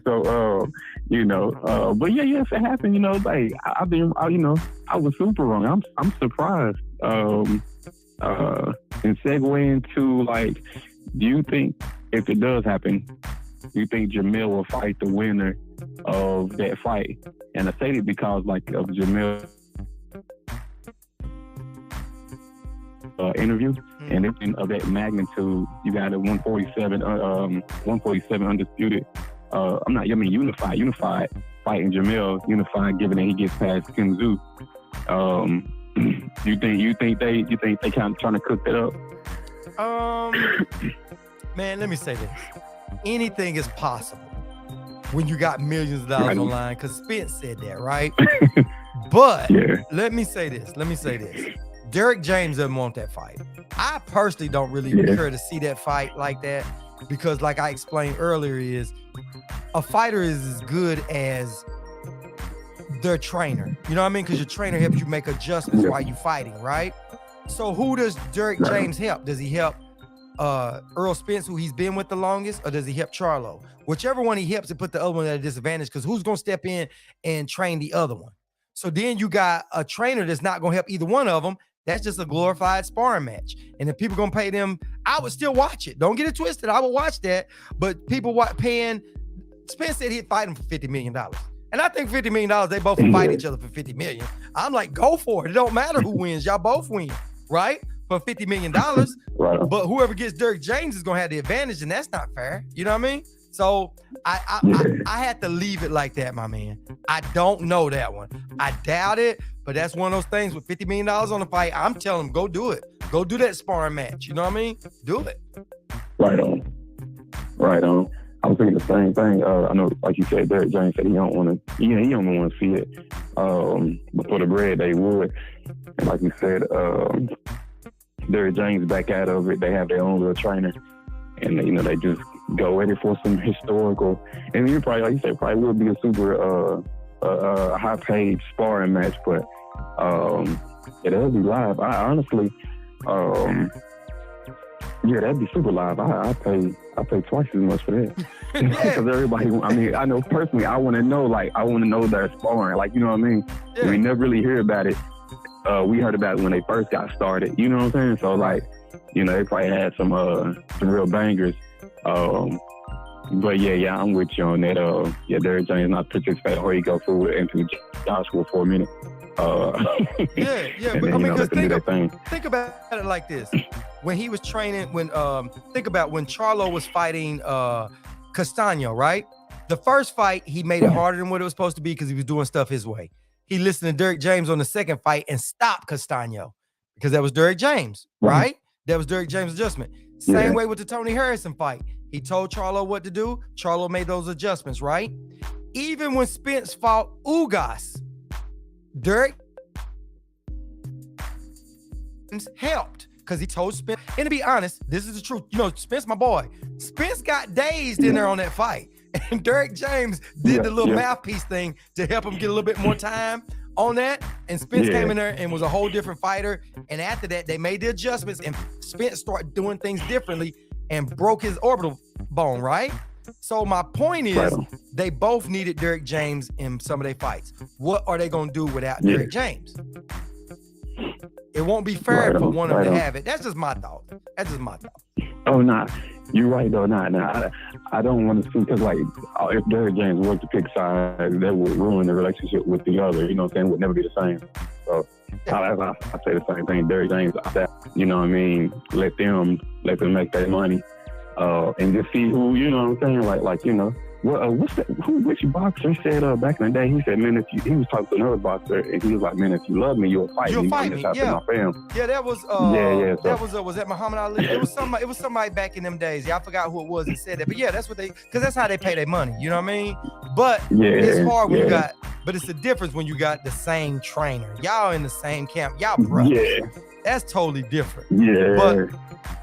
So, but yeah, if it happened, like I was super wrong. I'm surprised. And segue into like, do you think if it does happen, do you think Jamil will fight the winner of that fight? And I say it because like of Jamil interview, and it's of that magnitude. You got a 147 undisputed. Unified fighting Jamil, unified, given that he gets past Kim Tszyu. You think they kind of trying to cook that up? Man, let me say this: anything is possible when you got millions of dollars on line. Because Spence said that, right? But let me say this: Derek James doesn't want that fight. I personally don't really care to see that fight like that, because like I explained earlier, is a fighter is as good as their trainer. You know what I mean? Because your trainer helps you make adjustments while you're fighting, right? So who does Derek James help? Does he help Earl Spence, who he's been with the longest, or does he help Charlo? Whichever one he helps, to put the other one at a disadvantage, because who's going to step in and train the other one? So then you got a trainer that's not going to help either one of them. That's just a glorified sparring match. And if people going to pay them, I would still watch it. Don't get it twisted. I would watch that. But people paying, Spence said he'd fight him for $50 million. And I think $50 million, they both will fight each other for $50 million. I'm like, go for it. It don't matter who wins. Y'all both win, right? For $50 million. Right. But whoever gets Derek James is going to have the advantage, and that's not fair. You know what I mean? So I had to leave it like that, my man. I don't know that one. I doubt it, but that's one of those things with $50 million on the fight. I'm telling them, go do it. Go do that sparring match. You know what I mean? Do it. Right on. I was thinking the same thing. I know, like you said, Derek James said he don't want to see it. But for the bread, they would. And like you said, Derek James back out of it. They have their own little trainer, and they just go at it for some historical. And you probably, like you said, probably would be a super high paid sparring match, but it'll be live. I honestly, that'd be super live. I pay twice as much for that. Because everybody, I know personally, I want to know their sparring. Like, you know what I mean? Yeah. We never really hear about it. We heard about it when they first got started. You know what I'm saying? So like, they probably had some real bangers. But yeah, I'm with you on that. Derek James not participating, or he go through into Joshua for a minute. But think about it like this: when he was training, think about when Charlo was fighting Castano, right? The first fight, he made it harder than what it was supposed to be because he was doing stuff his way. He listened to Derek James on the second fight and stopped Castano because that was Derek James, right? That was Derek James' adjustment. Same way with the Tony Harrison fight. He told Charlo what to do. Charlo made those adjustments, right? Even when Spence fought Ugas, Derek helped because he told Spence. And to be honest, this is the truth. Spence, my boy, Spence got dazed in there on that fight. And Derek James did the little mouthpiece thing to help him get a little bit more time on that. And Spence came in there and was a whole different fighter. And after that, they made the adjustments and Spence started doing things differently and broke his orbital bone, right? So my point is, they both needed Derek James in some of their fights. What are they going to do without Derek James? It won't be fair for one of them to have it. That's just my thought. Oh, nah. You're right, though. Nah. I don't want to see, because, like, if Derek James was to pick sides, that would ruin the relationship with the other. You know what I'm saying? It would never be the same. So I say the same thing. Derek James, you know what I mean? Let them make their money. And just see who, you know what I'm saying? Which boxer said back in the day, he said, man, he was talking to another boxer, and he was like, man, if you love me, you'll fight me. Yeah. Yeah, that was was that Muhammad Ali? It was somebody back in them days. Yeah, I forgot who it was that said that. But yeah, because that's how they pay their money. You know what I mean? But it's hard when but it's the difference when you got the same trainer. Y'all in the same camp. Y'all brothers. Yeah. That's totally different. Yeah.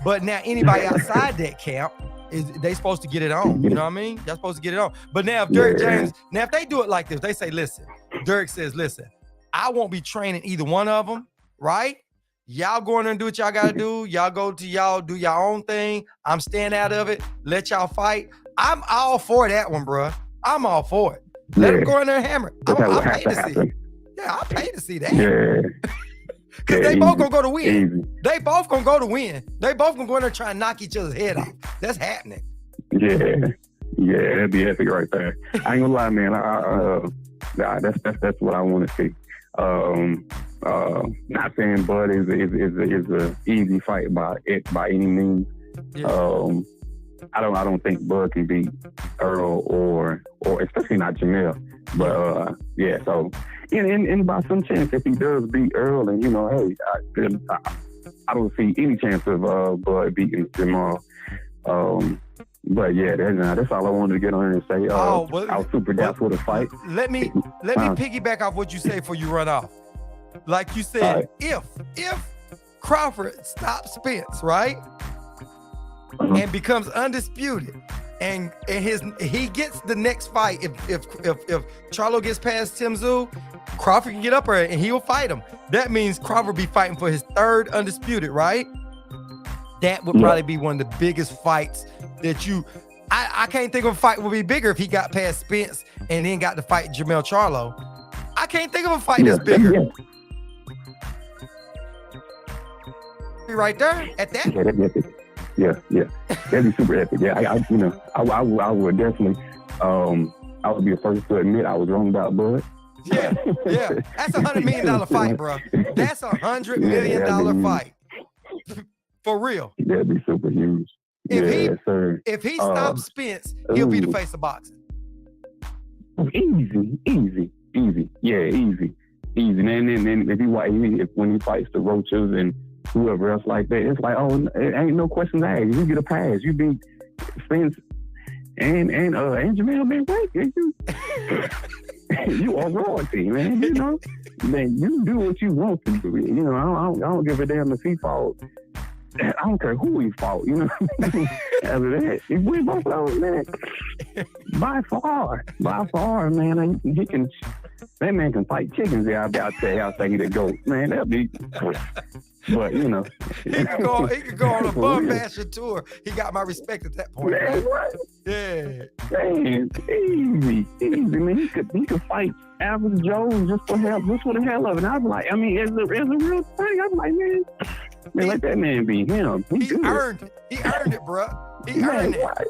But now anybody outside that camp, they supposed to get it on. You know what I mean? They're supposed to get it on. But now if Derek James, if they do it like this, they say, listen, Derek says, listen, I won't be training either one of them, right? Y'all go in there and do what y'all gotta do. Y'all go to y'all do your own thing. I'm staying out of it. Let y'all fight. I'm all for that one, bro. I'm all for it. Let them go in there and hammer. I pay to see it. Yeah, I pay to see that. Yeah. Because they both gonna go to win. Easy. They both gonna go to win. They both gonna go in there try and knock each other's head off. That's happening. Yeah, that'd be epic right there. I ain't gonna lie, man. That's what I want to see. Not saying Bud is a easy fight by any means. Yeah. I don't think Bud can beat Earl or especially not Jamel. But yeah, so and by some chance if he does beat Earl, and hey, I don't see any chance of Bud beating Jamal. But yeah, that's all I wanted to get on here and say. I was super down for the fight. Let me piggyback off what you say before you run off. Like you said, if Crawford stops Spence, right, and becomes undisputed, and he gets the next fight. If Charlo gets past Tim Tszyu, Crawford can get up there and he will fight him. That means Crawford be fighting for his third undisputed, right? That would probably be one of the biggest fights that I can't think of a fight would be bigger if he got past Spence and then got to fight Jermell Charlo. I can't think of a fight that's bigger. Right there at that. Yeah, that'd be epic. Yeah, that'd be super epic. Yeah, I would definitely. I would be the first to admit I was wrong about Bud. Yeah. That's $100 million fight, bro. That's $100 million fight. For real. That'd be super huge. If he stops Spence, he'll be the face of boxing. Easy. Yeah, easy. And then when he fights the Roaches and whoever else like that, it's like, oh, it ain't no questions asked. You get a pass. You beat Spence and Jamel, man. Wait, you are royalty, man. Man, you do what you want to do. I don't give a damn if he fought. I don't care who he fought. After that, if we both those, man, by far, man, that man can fight chickens. Yeah, I'll say he the GOAT, man. That'd be. But he could go on a bum bashing tour. He got my respect at that point. Man, what? Yeah. Man, easy, man. He could fight average Joes just for the hell of it. And I was like, as a real thing, I was like, man, let that man be him. He earned it. He earned it, bro. He earned it. What?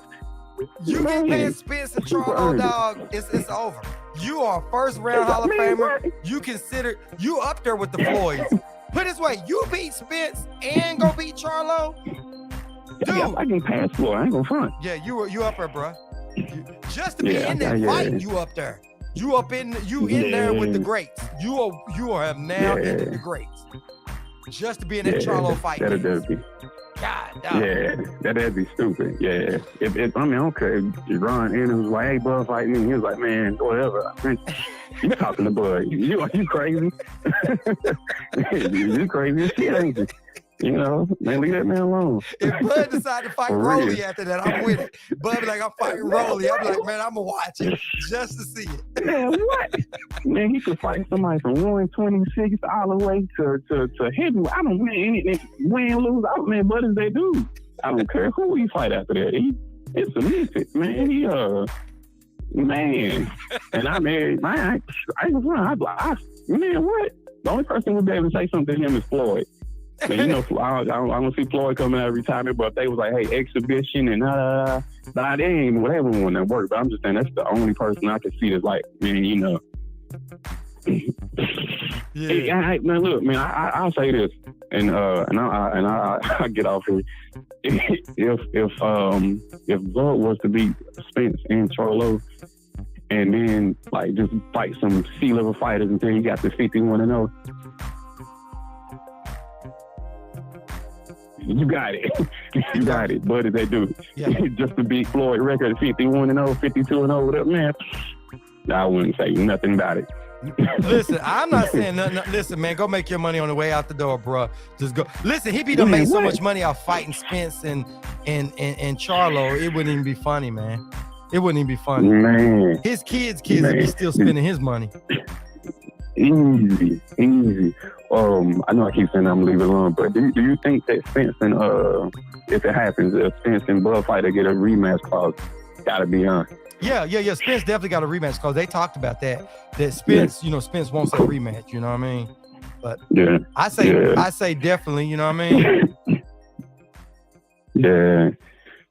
You get past Spence and Charlo, dog, it's over. You are first round Hall of Famer. You up there with the Floyds. Put it this way, you beat Spence and go beat Charlo. Dude, I can pass Floyd. I ain't gonna front. Yeah, you up there, bro. Just to be in that fight, you up there. You in there with the greats. You have now entered the greats. Just to be in that Charlo fight. That'd be. God, dog. Yeah, that'd be stupid. Yeah. I don't care if Ron Anderson was like, hey, Bud, fight me. He was like, man, whatever. You talking to Bud. You crazy. You crazy as shit, ain't you? Man, leave that man alone. If Bud decided to fight Rolly after that, I'm with it. Bud be like, I'm fighting Rolly. I'm like, man, I'm going to watch it just to see it. Man, what? Man, he could fight somebody from 126 all the way to heavyweight. I don't win, lose. What does they do? I don't care who he fight after that. It's a mythic, man. Man. And I ain't gonna run. Man, what? The only person who would be able to say something to him is Floyd. And, I don't see Floyd coming out of retirement, but if they was like, hey, exhibition and they ain't whatever one that work. But I'm just saying that's the only person I can see that's like, man, Yeah. Man, look, man, I'll say this, and I get off here. If Bud was to beat Spence and Charlo, and then like just fight some C-level fighters until he got to 51-0. You got it. You got it. But if they do, just to beat Floyd record 51-0, 52-0, whatever, man, I wouldn't say nothing about it. Listen, I'm not saying nothing. Listen, man, go make your money on the way out the door, bro. Just go. Listen, he be done made so much money out fighting Spence and Charlo. It wouldn't even be funny, man. It wouldn't even be funny. Man. His kids would be still spending his money. Easy. I know I keep saying I'm gonna leave it alone, but do you think that Spence and if it happens, if Spence and Bud fighter get a rematch clause, gotta be on? Yeah. Spence definitely got a rematch because they talked about that. That Spence, Spence wants a rematch. You know what I mean? But I say definitely. You know what I mean? Yeah,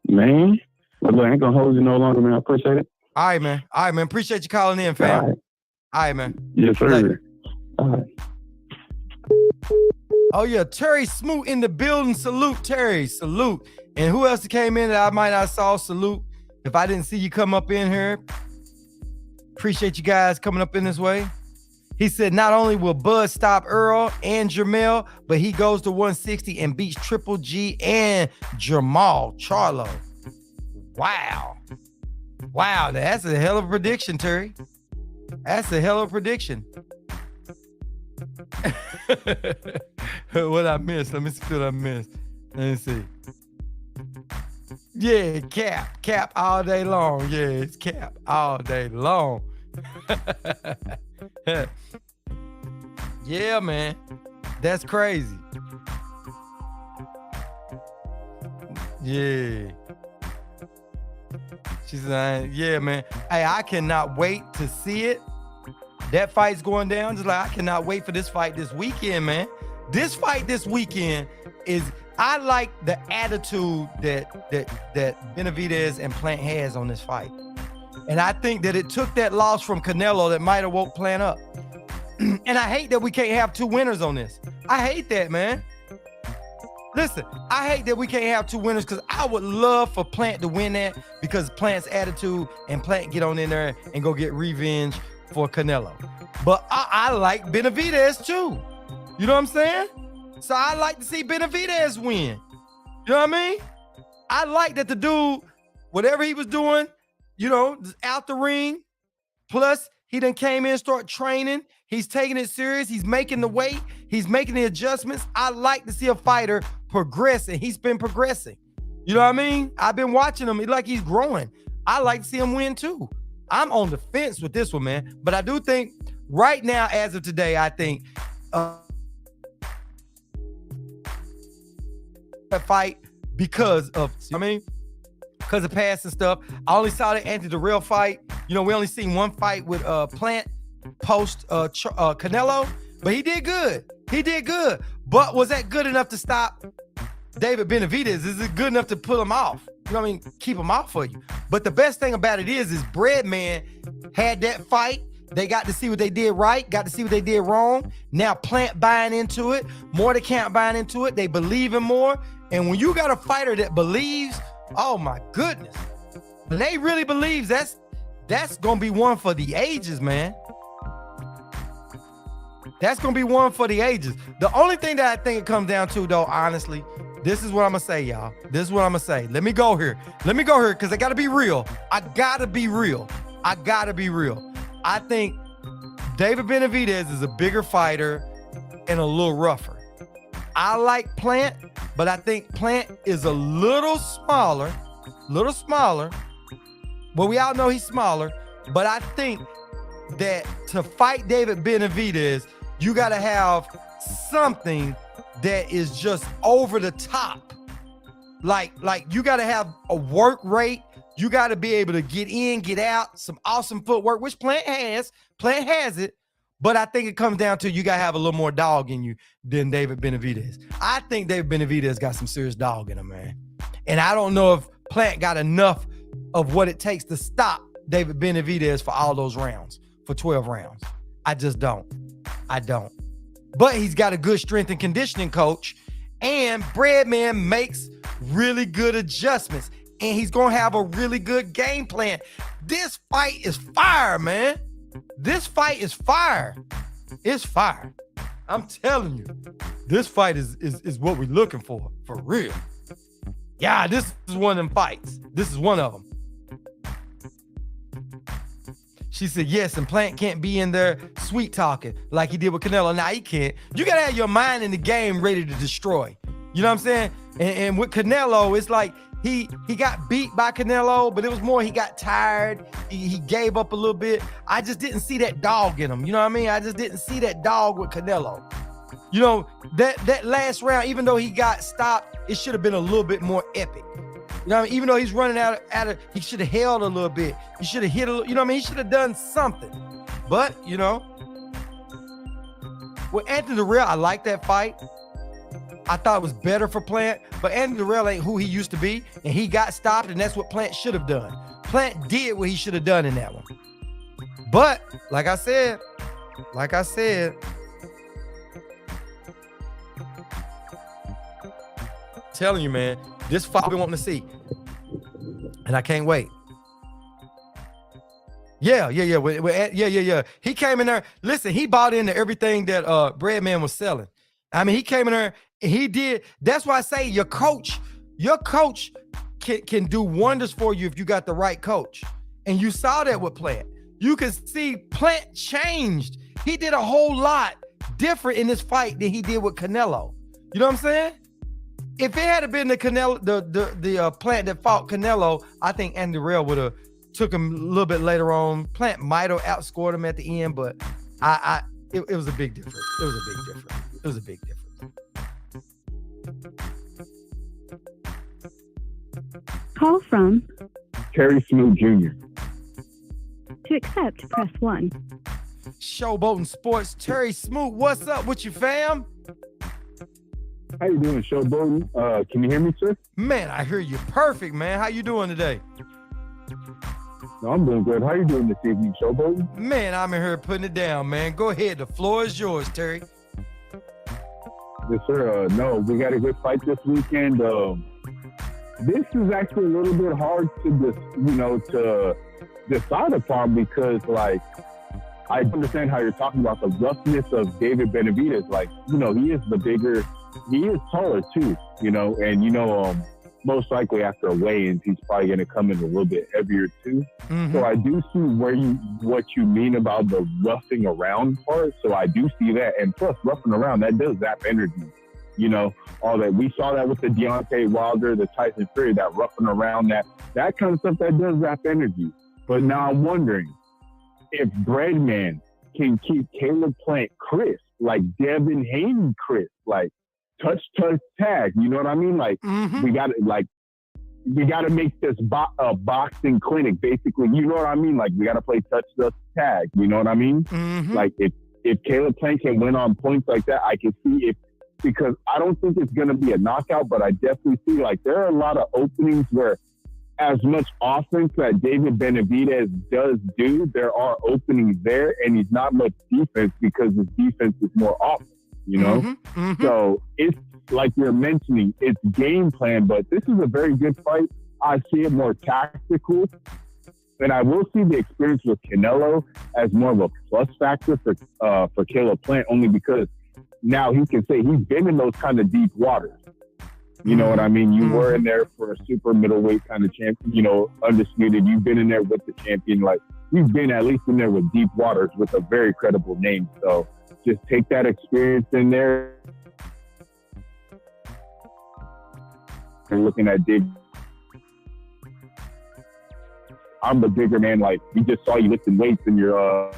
man. Well, look, I ain't gonna hold you no longer, man. I appreciate it. All right, man. Appreciate you calling in, fam. All right, man. Yes, sir. Later. All right. Oh yeah, Terry Smoot in the building. Salute, Terry. Salute. And who else came in that I might not saw? Salute. If I didn't see you come up in here, appreciate you guys coming up in this way. He said not only will Bud stop Earl and Jermell, but he goes to 160 and beats Triple G and Jamal Charlo. Wow, that's a hell of a prediction, Terry. That's a hell of a prediction. What I missed? Let me see what I missed. Let me see. Yeah, cap all day long. Yeah, it's cap all day long. Yeah, man. That's crazy. Yeah. She said, yeah, man. Hey, I cannot wait to see it. That fight's going down. Just like I cannot wait for this fight this weekend, man. This fight this weekend is, I like the attitude that Benavidez and Plant has on this fight. And I think that it took that loss from Canelo that might have woke Plant up. And I hate that we can't have two winners on this. I hate that, man. Listen, I hate that we can't have two winners because I would love for Plant to win that because Plant's attitude and Plant get on in there and go get revenge for Canelo. But I like Benavidez too. You know what I'm saying? So I like to see Benavidez win. You know what I mean? I like that the dude, whatever he was doing, out the ring, plus he done came in, start training. He's taking it serious. He's making the weight. He's making the adjustments. I like to see a fighter progress, and he's been progressing. You know what I mean? I've been watching him. Like he's growing. I like to see him win too. I'm on the fence with this one, man. But I do think right now, as of today, I think that fight because of past and stuff. I only saw the Anthony Durrell fight. We only seen one fight with Plant post Canelo, but he did good. But was that good enough to stop David Benavidez? Is it good enough to pull him off? Keep him off for you. But the best thing about it is Breadman had that fight. They got to see what they did right, got to see what they did wrong. Now Plant buying into it, more the camp buying into it. They believe in more. And when you got a fighter that believes, oh my goodness, when they really believes, that's gonna be one for the ages, man. That's gonna be one for the ages. The only thing that I think it comes down to, though, honestly, this is what I'm gonna say, y'all. This is what I'm gonna say. Let me go here, because I gotta be real. I gotta be real. I think David Benavidez is a bigger fighter and a little rougher. I like Plant, but I think Plant is a little smaller. Well, we all know he's smaller, but I think that to fight David Benavidez, you got to have something that is just over the top. Like you got to have a work rate. You got to be able to get in, get out, some awesome footwork, which Plant has. Plant has it. But I think it comes down to you got to have a little more dog in you than David Benavidez. I think David Benavidez got some serious dog in him, man. And I don't know if Plant got enough of what it takes to stop David Benavidez for all those rounds, for 12 rounds. I just don't. But he's got a good strength and conditioning coach, and Breadman makes really good adjustments, and he's going to have a really good game plan. This fight is fire, man. This fight is fire. It's fire. I'm telling you, this fight is what we're looking for real. Yeah, this is one of them fights. This is one of them. She said, yes, and Plant can't be in there sweet talking like he did with Canelo. Nah, he can't. You got to have your mind in the game ready to destroy. You know what I'm saying? And with Canelo, it's like he got beat by Canelo, but it was more he got tired. He gave up a little bit. I just didn't see that dog in him. You know what I mean? I just didn't see that dog with Canelo. You know, that last round, even though he got stopped, it should have been a little bit more epic. You know what I mean? Even though he's running out of he should have held a little bit. He should have hit a little, you know what I mean? He should have done something. But, you know, with Anthony Durrell, I like that fight. I thought it was better for Plant, but Anthony Durrell ain't who he used to be, and he got stopped, and that's what Plant should have done. Plant did what he should have done in that one. But, like I said, telling you, man, this fight I've been wanting to see, and I can't wait. Yeah. He came in there. Listen, he bought into everything that Breadman was selling. I mean, he came in there. He did. That's why I say your coach can do wonders for you if you got the right coach. And you saw that with Plant. You can see Plant changed. He did a whole lot different in this fight than he did with Canelo. You know what I'm saying? If it had been the Canelo, the Plant that fought Canelo, I think Andy Durrell would have took him a little bit later on. Plant might have outscored him at the end, but it was a big difference. It was a big difference. Call from Terry Smoot Jr. To accept, press 1. Showboating Sports, Terry Smoot, what's up with you, fam? How you doing, Showboating? Can you hear me, sir? Man, I hear you perfect, man. How you doing today? No, I'm doing good. How you doing this evening, Showboating? Man, I'm in here putting it down, man. Go ahead. The floor is yours, Terry. Yes, sir. No, we got a good fight this weekend. This is actually a little bit hard to decide upon because, like, I understand how you're talking about the roughness of David Benavidez. Like, you know, he is taller too, you know, and, you know, most likely after a weigh-in, he's probably going to come in a little bit heavier too. Mm-hmm. So I do see what you mean about the roughing around part. So I do see that. And plus, roughing around, that does zap energy. You know, all that. We saw that with the Deontay Wilder, the Tyson Fury, that roughing around, that kind of stuff, that does zap energy. But now I'm wondering if Breadman can keep Caleb Plant crisp, like Devin Haney crisp, like touch, tag. You know what I mean? Like, we got to make this a boxing clinic, basically. You know what I mean? Like, we got to play touch, tag. You know what I mean? Mm-hmm. Like, if Caleb Plant can win on points like that, I can see because I don't think it's going to be a knockout, but I definitely see, like, there are a lot of openings where as much offense that David Benavidez does do, there are openings there, and he's not much defense because his defense is more offense, you know? Mm-hmm. Mm-hmm. So it's like you're mentioning, it's game plan, but this is a very good fight. I see it more tactical, and I will see the experience with Canelo as more of a plus factor for Caleb Plant, only because now he can say he's been in those kind of deep waters. You know what I mean? You were in there for a super middleweight kind of champion, you know, undisputed. You've been in there with the champion. Like, you've been at least in there with deep waters with a very credible name. So just take that experience in there. And looking at Dave, I'm the bigger man. Like, we just saw you lifting weights in your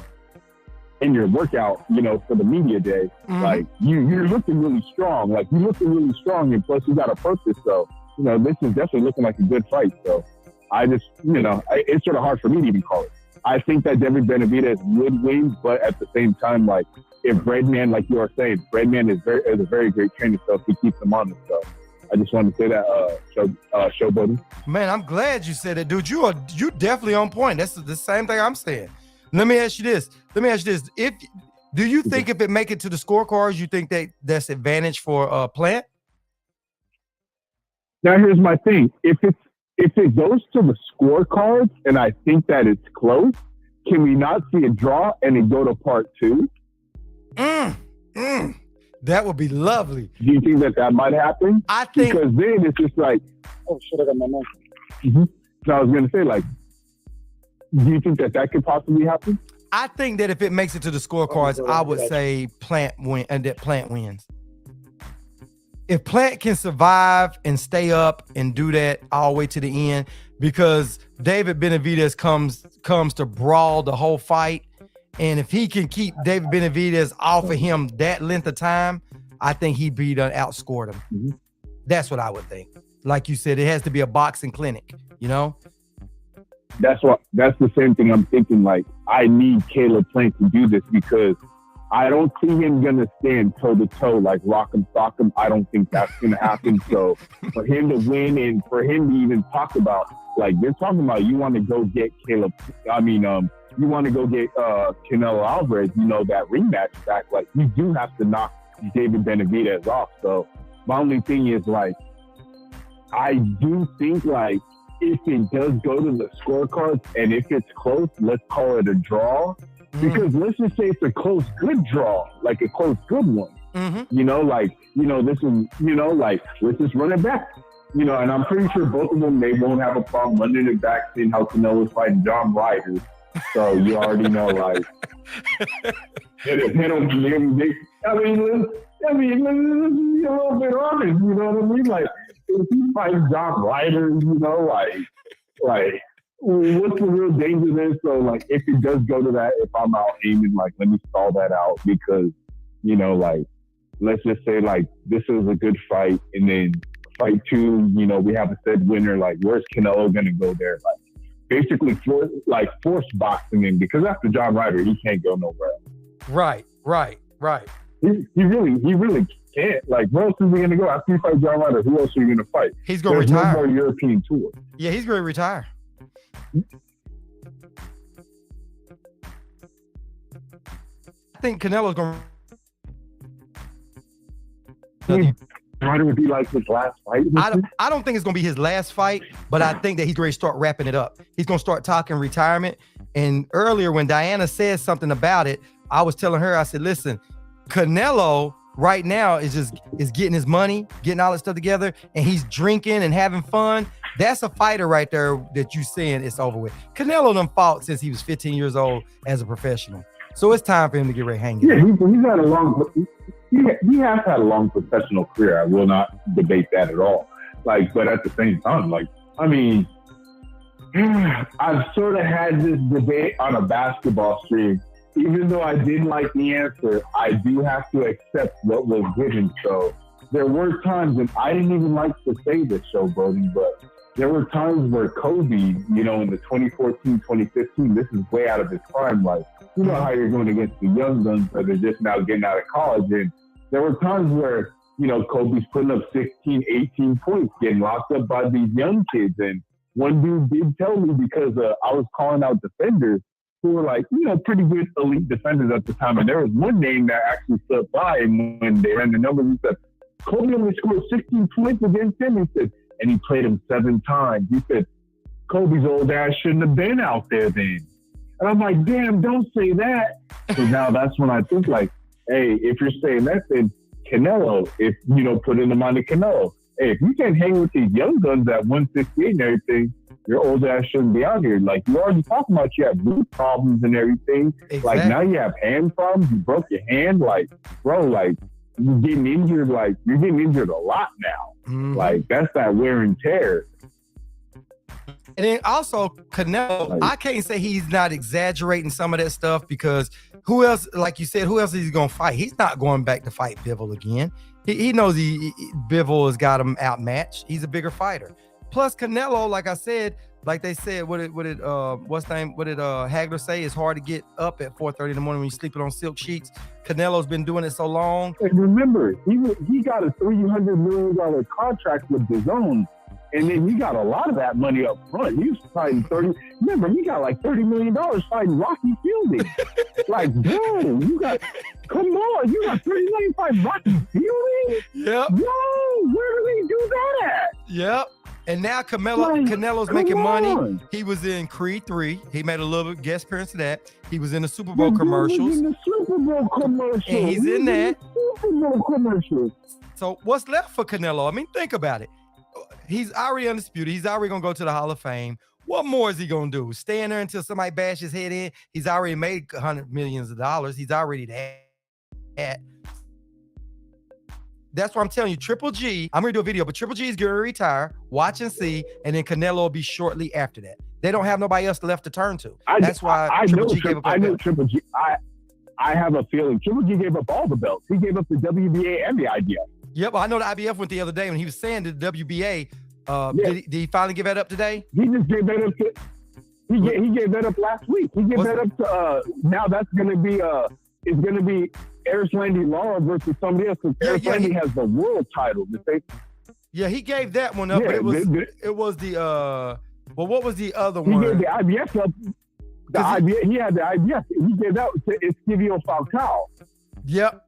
workout, you know, for the media day. Like, you're looking really strong. Like, you're looking really strong, and plus you got a purpose. So, you know, this is definitely looking like a good fight. So I just, you know, it's sort of hard for me to even call it. I think that David Benavidez would win, but at the same time, like, if Breadman, like you are saying, Breadman is a very great trainer, so if he keeps him on it. So I just wanted to say that, Showboating. Man, I'm glad you said it, dude. You definitely on point. That's the same thing I'm saying. Let me ask you this. Do you think if it make it to the scorecards, you think that's advantage for Plant? Now here's my thing. If it goes to the scorecards and I think that it's close, can we not see a draw and it go to part 2? That would be lovely. Do you think that might happen? I think, because then it's just like, oh shit, I got my mic. Mm-hmm. So I was gonna say, like, do you think that could possibly happen? I think that if it makes it to the scorecards, I would say Plant win, and that Plant wins. if Plant can survive and stay up and do that all the way to the end, because David Benavidez comes to brawl the whole fight, and if he can keep David Benavidez off of him that length of time, I think he outscored him. Mm-hmm. That's what I would think. Like you said, it has to be a boxing clinic, you know? That's the same thing I'm thinking. Like, I need Caleb Plant to do this because I don't see him gonna stand toe to toe, like rock him, sock him. I don't think that's gonna happen. So for him to win and for him to even talk about, like, they're talking about, you want to go get you want to go get Canelo Alvarez, that rematch back. Like, you do have to knock David Benavidez off. So my only thing is, like, I do think, like, if it does go to the scorecards and if it's close, let's call it a draw. Because let's just say it's a close, good draw, like a close, good one. Mm-hmm. This is, let's just run it back. And I'm pretty sure both of them, they won't have a problem running it back, seeing how Canelo's fighting John Ryder. So you already know, like, they don't, let's be a little bit honest, you know what I mean? Like, if he fights John Ryder, like, what's the real danger there? So, like, if it does go to that, if I'm out aiming, like, let me stall that out because, like, let's just say, like, this is a good fight, and then fight 2, we have a said winner. Like, where's Canelo gonna go there? Like, basically, force boxing him, because after John Ryder, he can't go nowhere else. Right. He really can't. Like, where else is he gonna go after you fight John Ryder? Who else are you gonna fight? He's gonna retire. No more European tour. Yeah, he's gonna retire. I think Canelo's gonna. Ryder would be like his last fight. I don't think it's gonna be his last fight, but I think that he's going to start wrapping it up. He's gonna start talking retirement. And earlier, when Diana said something about it, I was telling her, I said, listen, Canelo right now is getting his money, getting all that stuff together, and he's drinking and having fun. That's a fighter right there that you saying it's over with. Canelo done fought since he was 15 years old as a professional. So it's time for him to get ready to hang it. Yeah, he's had a long, he has had a long professional career. I will not debate that at all. Like, but at the same time, like, I mean, I've sort of had this debate on a basketball stream. Even though I didn't like the answer, I do have to accept what was given. So there were times, and I didn't even like to say this, Showboating, but there were times where Kobe, in the 2014, 2015, this is way out of his prime. Like, you know how you're going against the young guns that are just now getting out of college. And there were times where, Kobe's putting up 16, 18 points, getting locked up by these young kids. And one dude did tell me, because I was calling out defenders who were like, pretty good elite defenders at the time. And there was one name that actually stood by, and when they ran the numbers, he said, Kobe only scored 16 points against him. He said, and he played him 7 times. He said, Kobe's old ass shouldn't have been out there then. And I'm like, damn, don't say that. So now that's when I think, like, hey, if you're saying that, then Canelo, if, putting them on the Canelo. Hey, if you can't hang with these young guns at 168 and everything, your old ass shouldn't be out here. Like, you already talking about you have boot problems and everything. Exactly. Like, now you have hand problems. You broke your hand. Like, bro, like, you're getting injured. Like, you're getting injured a lot now. Mm-hmm. Like, that's that wear and tear. And then also Canelo, like, I can't say he's not exaggerating some of that stuff, because who else, like you said, who else is he going to fight? He's not going back to fight Bivol again. He knows Bivol has got him outmatched. He's a bigger fighter. Plus Canelo, like I said, like they said, what did Hagler say? It's hard to get up at 4:30 in the morning when you're sleeping on silk sheets. Canelo's been doing it so long. And remember, he got a $300 million contract with DAZN, and then he got a lot of that money up front. He was fighting 30. Remember, he got like $30 million fighting Rocky Fielding. Like, bro, come on, you got $30 million fighting Rocky Fielding? Yep. Whoa, where do they do that at? Yep. And now Canelo's making money. He was in Creed 3. He made a little guest appearance of that. He was in the Super Bowl commercials. In the Super Bowl commercials. And he's in that. Super Bowl commercials. So what's left for Canelo? I mean, think about it. He's already undisputed. He's already going to go to the Hall of Fame. What more is he going to do? Stand there until somebody bashes his head in? He's already made $100 million. He's already that. That's what I'm telling you. Triple G, I'm gonna do a video, but Triple G is gonna retire. Watch and see, and then Canelo will be shortly after that. They don't have nobody else left to turn to. That's why Triple G gave up. I know Triple G. I have a feeling Triple G gave up all the belts. He gave up the WBA and the IBF. Yep, I know the IBF went the other day when he was saying the WBA. Did he finally give that up today? He just gave that up. He gave that up last week. He gave that up to. Now that's going to be it's going to be Erislandy Lara versus somebody else because Erislandy has the world title. Yeah, he gave that one up, but it was the well, what was the other one? He gave the IBF up. He had the IBF. He gave that to Esquivio Falcao. Yep.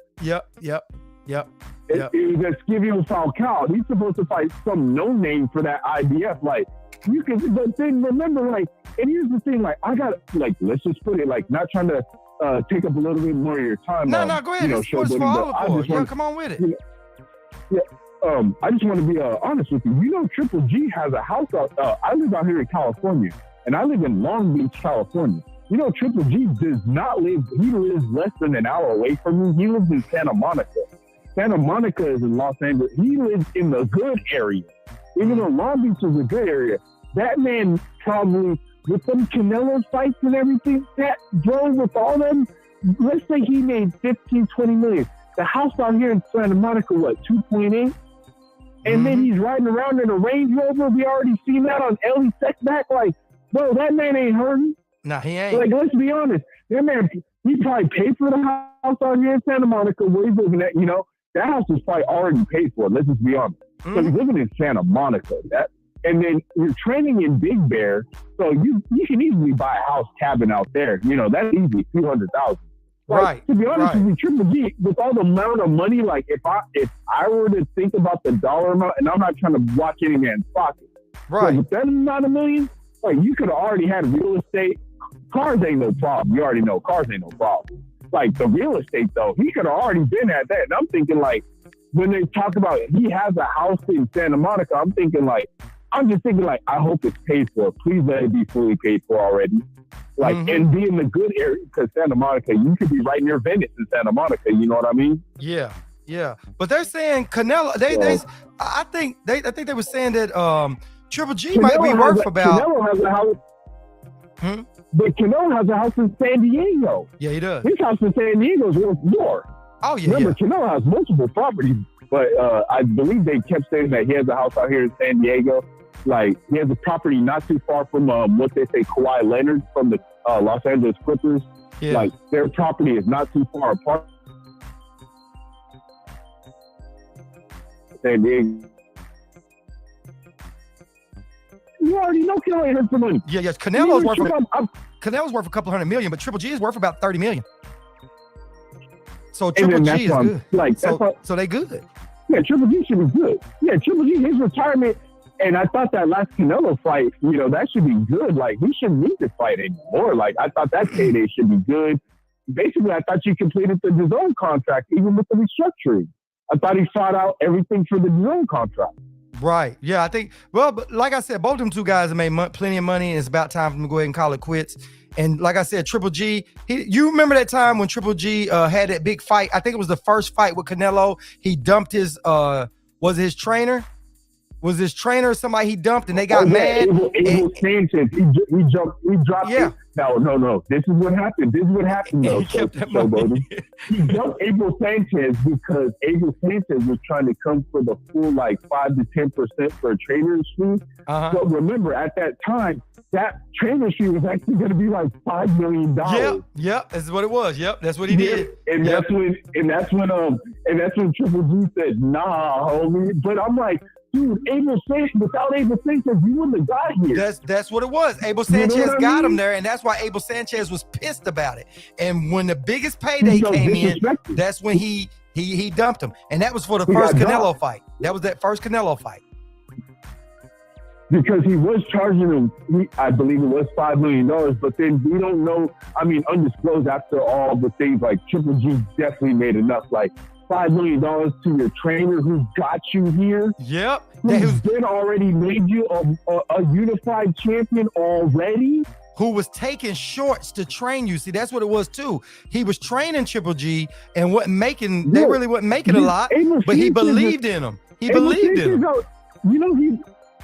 It was Esquivio Falcao. He's supposed to fight some no name for that IBF. Like you can, but then remember, like, and here's the thing, like I got like let's just put it like not trying to take up a little bit more of your time. No, go ahead. It's for all of yeah, come on with it. Yeah. I just want to be honest with you. You know, Triple G has a house out. I live out here in California, and I live in Long Beach, California. You know, Triple G does not live. He lives less than an hour away from me. He lives in Santa Monica. Santa Monica is in Los Angeles. He lives in the good area. Even though Long Beach is a good area, that man probably, with some Canelo fights and everything, that drove with all them, let's say he made 15, 20 million. The house out here in Santa Monica, what, 2.8? And then he's riding around in a Range Rover. We already seen that on Ellie Seckback. Like, bro, that man ain't hurting. Nah, he ain't. Like, let's be honest. That man, he probably paid for the house out here in Santa Monica where he's living at, you know. That house is probably already paid for. Let's just be honest. So he's living in Santa Monica. And then you're training in Big Bear, so you can easily buy a house cabin out there. You know, that's easy, $200,000. Like, right. To be honest with you, Triple G, with all the amount of money, like if I were to think about the dollar amount, and I'm not trying to watch any man's pocket. Right. With that amount of million, like you could have already had real estate. Cars ain't no problem. You already know cars ain't no problem. Like the real estate though, he could have already been at that. And I'm thinking like, when they talk about he has a house in Santa Monica, I'm just thinking like, I hope it's paid for. Please let it be fully paid for already. Like, and be in the good area, because Santa Monica, you could be right near Venice in Santa Monica. You know what I mean? Yeah. But they're saying Canelo. I think they were saying that Triple G might be worth about. Canelo has a house. But Canelo has a house in San Diego. Yeah, he does. His house in San Diego is worth more. Oh yeah. Remember, Canelo has multiple properties, but I believe they kept saying that he has a house out here in San Diego. Like, he has a property not too far from what they say Kawhi Leonard from the Los Angeles Clippers. Yeah. Like, their property is not too far apart. San Diego. You already know Canelo ain't hurt for money. Yeah, yes. Canelo's worth a couple $100 million, but Triple G is worth about $30 million. So Triple G is good. Like, so they good. Yeah, Triple G should be good. Yeah, Triple G, his retirement. And I thought that last Canelo fight, you know, that should be good. Like, he shouldn't need to fight anymore. Like, I thought that payday should be good. Basically, I thought you completed the DAZN contract, even with the restructuring. I thought he fought out everything for the DAZN contract. Right. Yeah, I think, well, but like I said, both of them two guys have made plenty of money, and it's about time for them to go ahead and call it quits. And like I said, Triple G, you remember that time when Triple G had that big fight? I think it was the first fight with Canelo. He dumped his, was it his trainer? Was his trainer somebody he dumped and they got mad? Abel Sanchez. He dropped it. No. This is what happened. Though. He dumped Abel Sanchez because Abel Sanchez was trying to come for the full like 5 to 10% for a trainer's fee. But remember, at that time, that trainer's fee was actually going to be like $5 million. Yep, that's what it was. Yep, that's what he did. And that's when Triple G said, "Nah, homie." But I'm like, dude, without Abel Sanchez, you wouldn't have got here. That's what it was. Abel Sanchez got him there, and that's why Abel Sanchez was pissed about it. And when the biggest payday came in, that's when he dumped him. And that was for the first Canelo fight. That was that first Canelo fight. Because he was charging him, I believe it was $5 million, but then we don't know, undisclosed after all the things, like Triple G definitely made enough, like $5 million to your trainer who got you here. Yep. Who's been already made you a unified champion already. who was taking shorts to train you. See, that's what it was too. He was training Triple G and wasn't making. They really wasn't making a lot, but he believed in him. He believed in him. You know,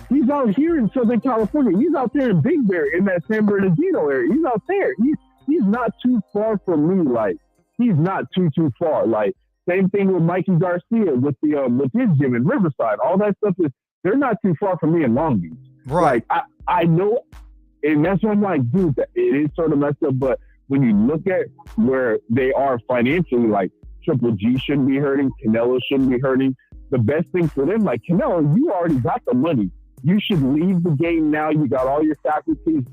he's out here in Southern California. He's out there in Big Bear in that San Bernardino area. He's out there. He's not too far from me. Like, he's not too far. Like, same thing with Mikey Garcia with his gym in Riverside. All that stuff they're not too far from me in Long Beach. Right. Like, I know, and that's why I'm like, dude, it is sort of messed up. But when you look at where they are financially, like, Triple G shouldn't be hurting, Canelo shouldn't be hurting. The best thing for them, like, Canelo, you already got the money. You should leave the game now. You got all your faculties.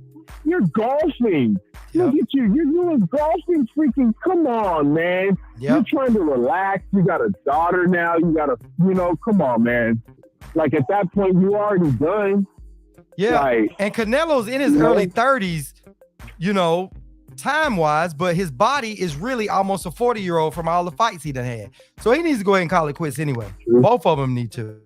You're golfing. Yep. Look at you. You're doing golfing. Freaking, come on, man. Yep. You're trying to relax. You got a daughter now. You got come on, man. Like, at that point, you already done. Yeah. Like, and Canelo's in his early 30s, time-wise, but his body is really almost a 40-year-old from all the fights he done had. So he needs to go ahead and call it quits anyway. True. Both of them need to.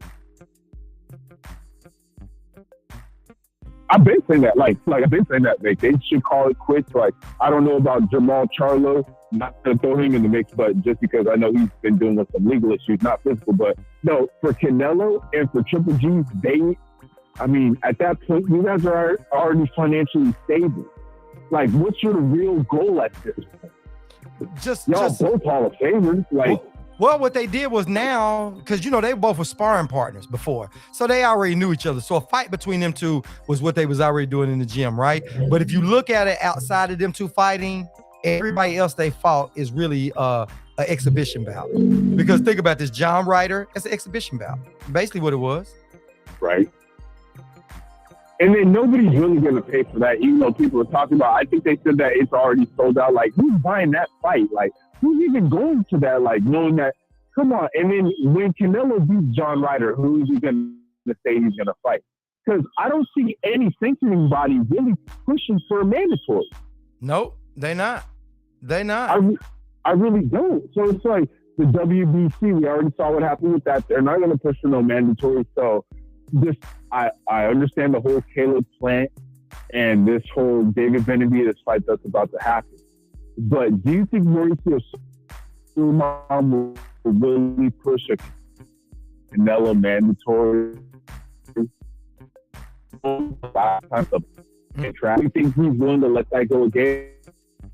I've been saying that, like I've been saying that they should call it quits. Like, I don't know about Jamal Charlo, not to throw him in the mix, but just because I know he's been dealing with some legal issues, not physical, but no, for Canelo and for Triple G, at that point, you guys are already financially stable. Like, what's your real goal at this point? Y'all both Hall of Famers. Like, well, what they did was now, because they both were sparring partners before, so they already knew each other. So a fight between them two was what they was already doing in the gym, right? But if you look at it outside of them two fighting, everybody else they fought is really an exhibition bout. Because think about this, John Ryder, it's an exhibition bout, basically what it was. Right. And then nobody's really going to pay for that, even though people are talking about, I think they said that it's already sold out. Like, who's buying that fight? Like, who's even going to that, like, knowing that, come on. And then when Canelo beats John Ryder, who is he going to say he's going to fight? Because I don't see any sanctioning body really pushing for a mandatory. Nope, they not. I really don't. So it's like the WBC, we already saw what happened with that. They're not going to push for no mandatory. So I understand the whole Caleb Plant and this whole David Benavidez fight that's about to happen. But do you think Mauricio Sulaiman will really push a Canelo mandatory? Do you think he's willing to let that go again?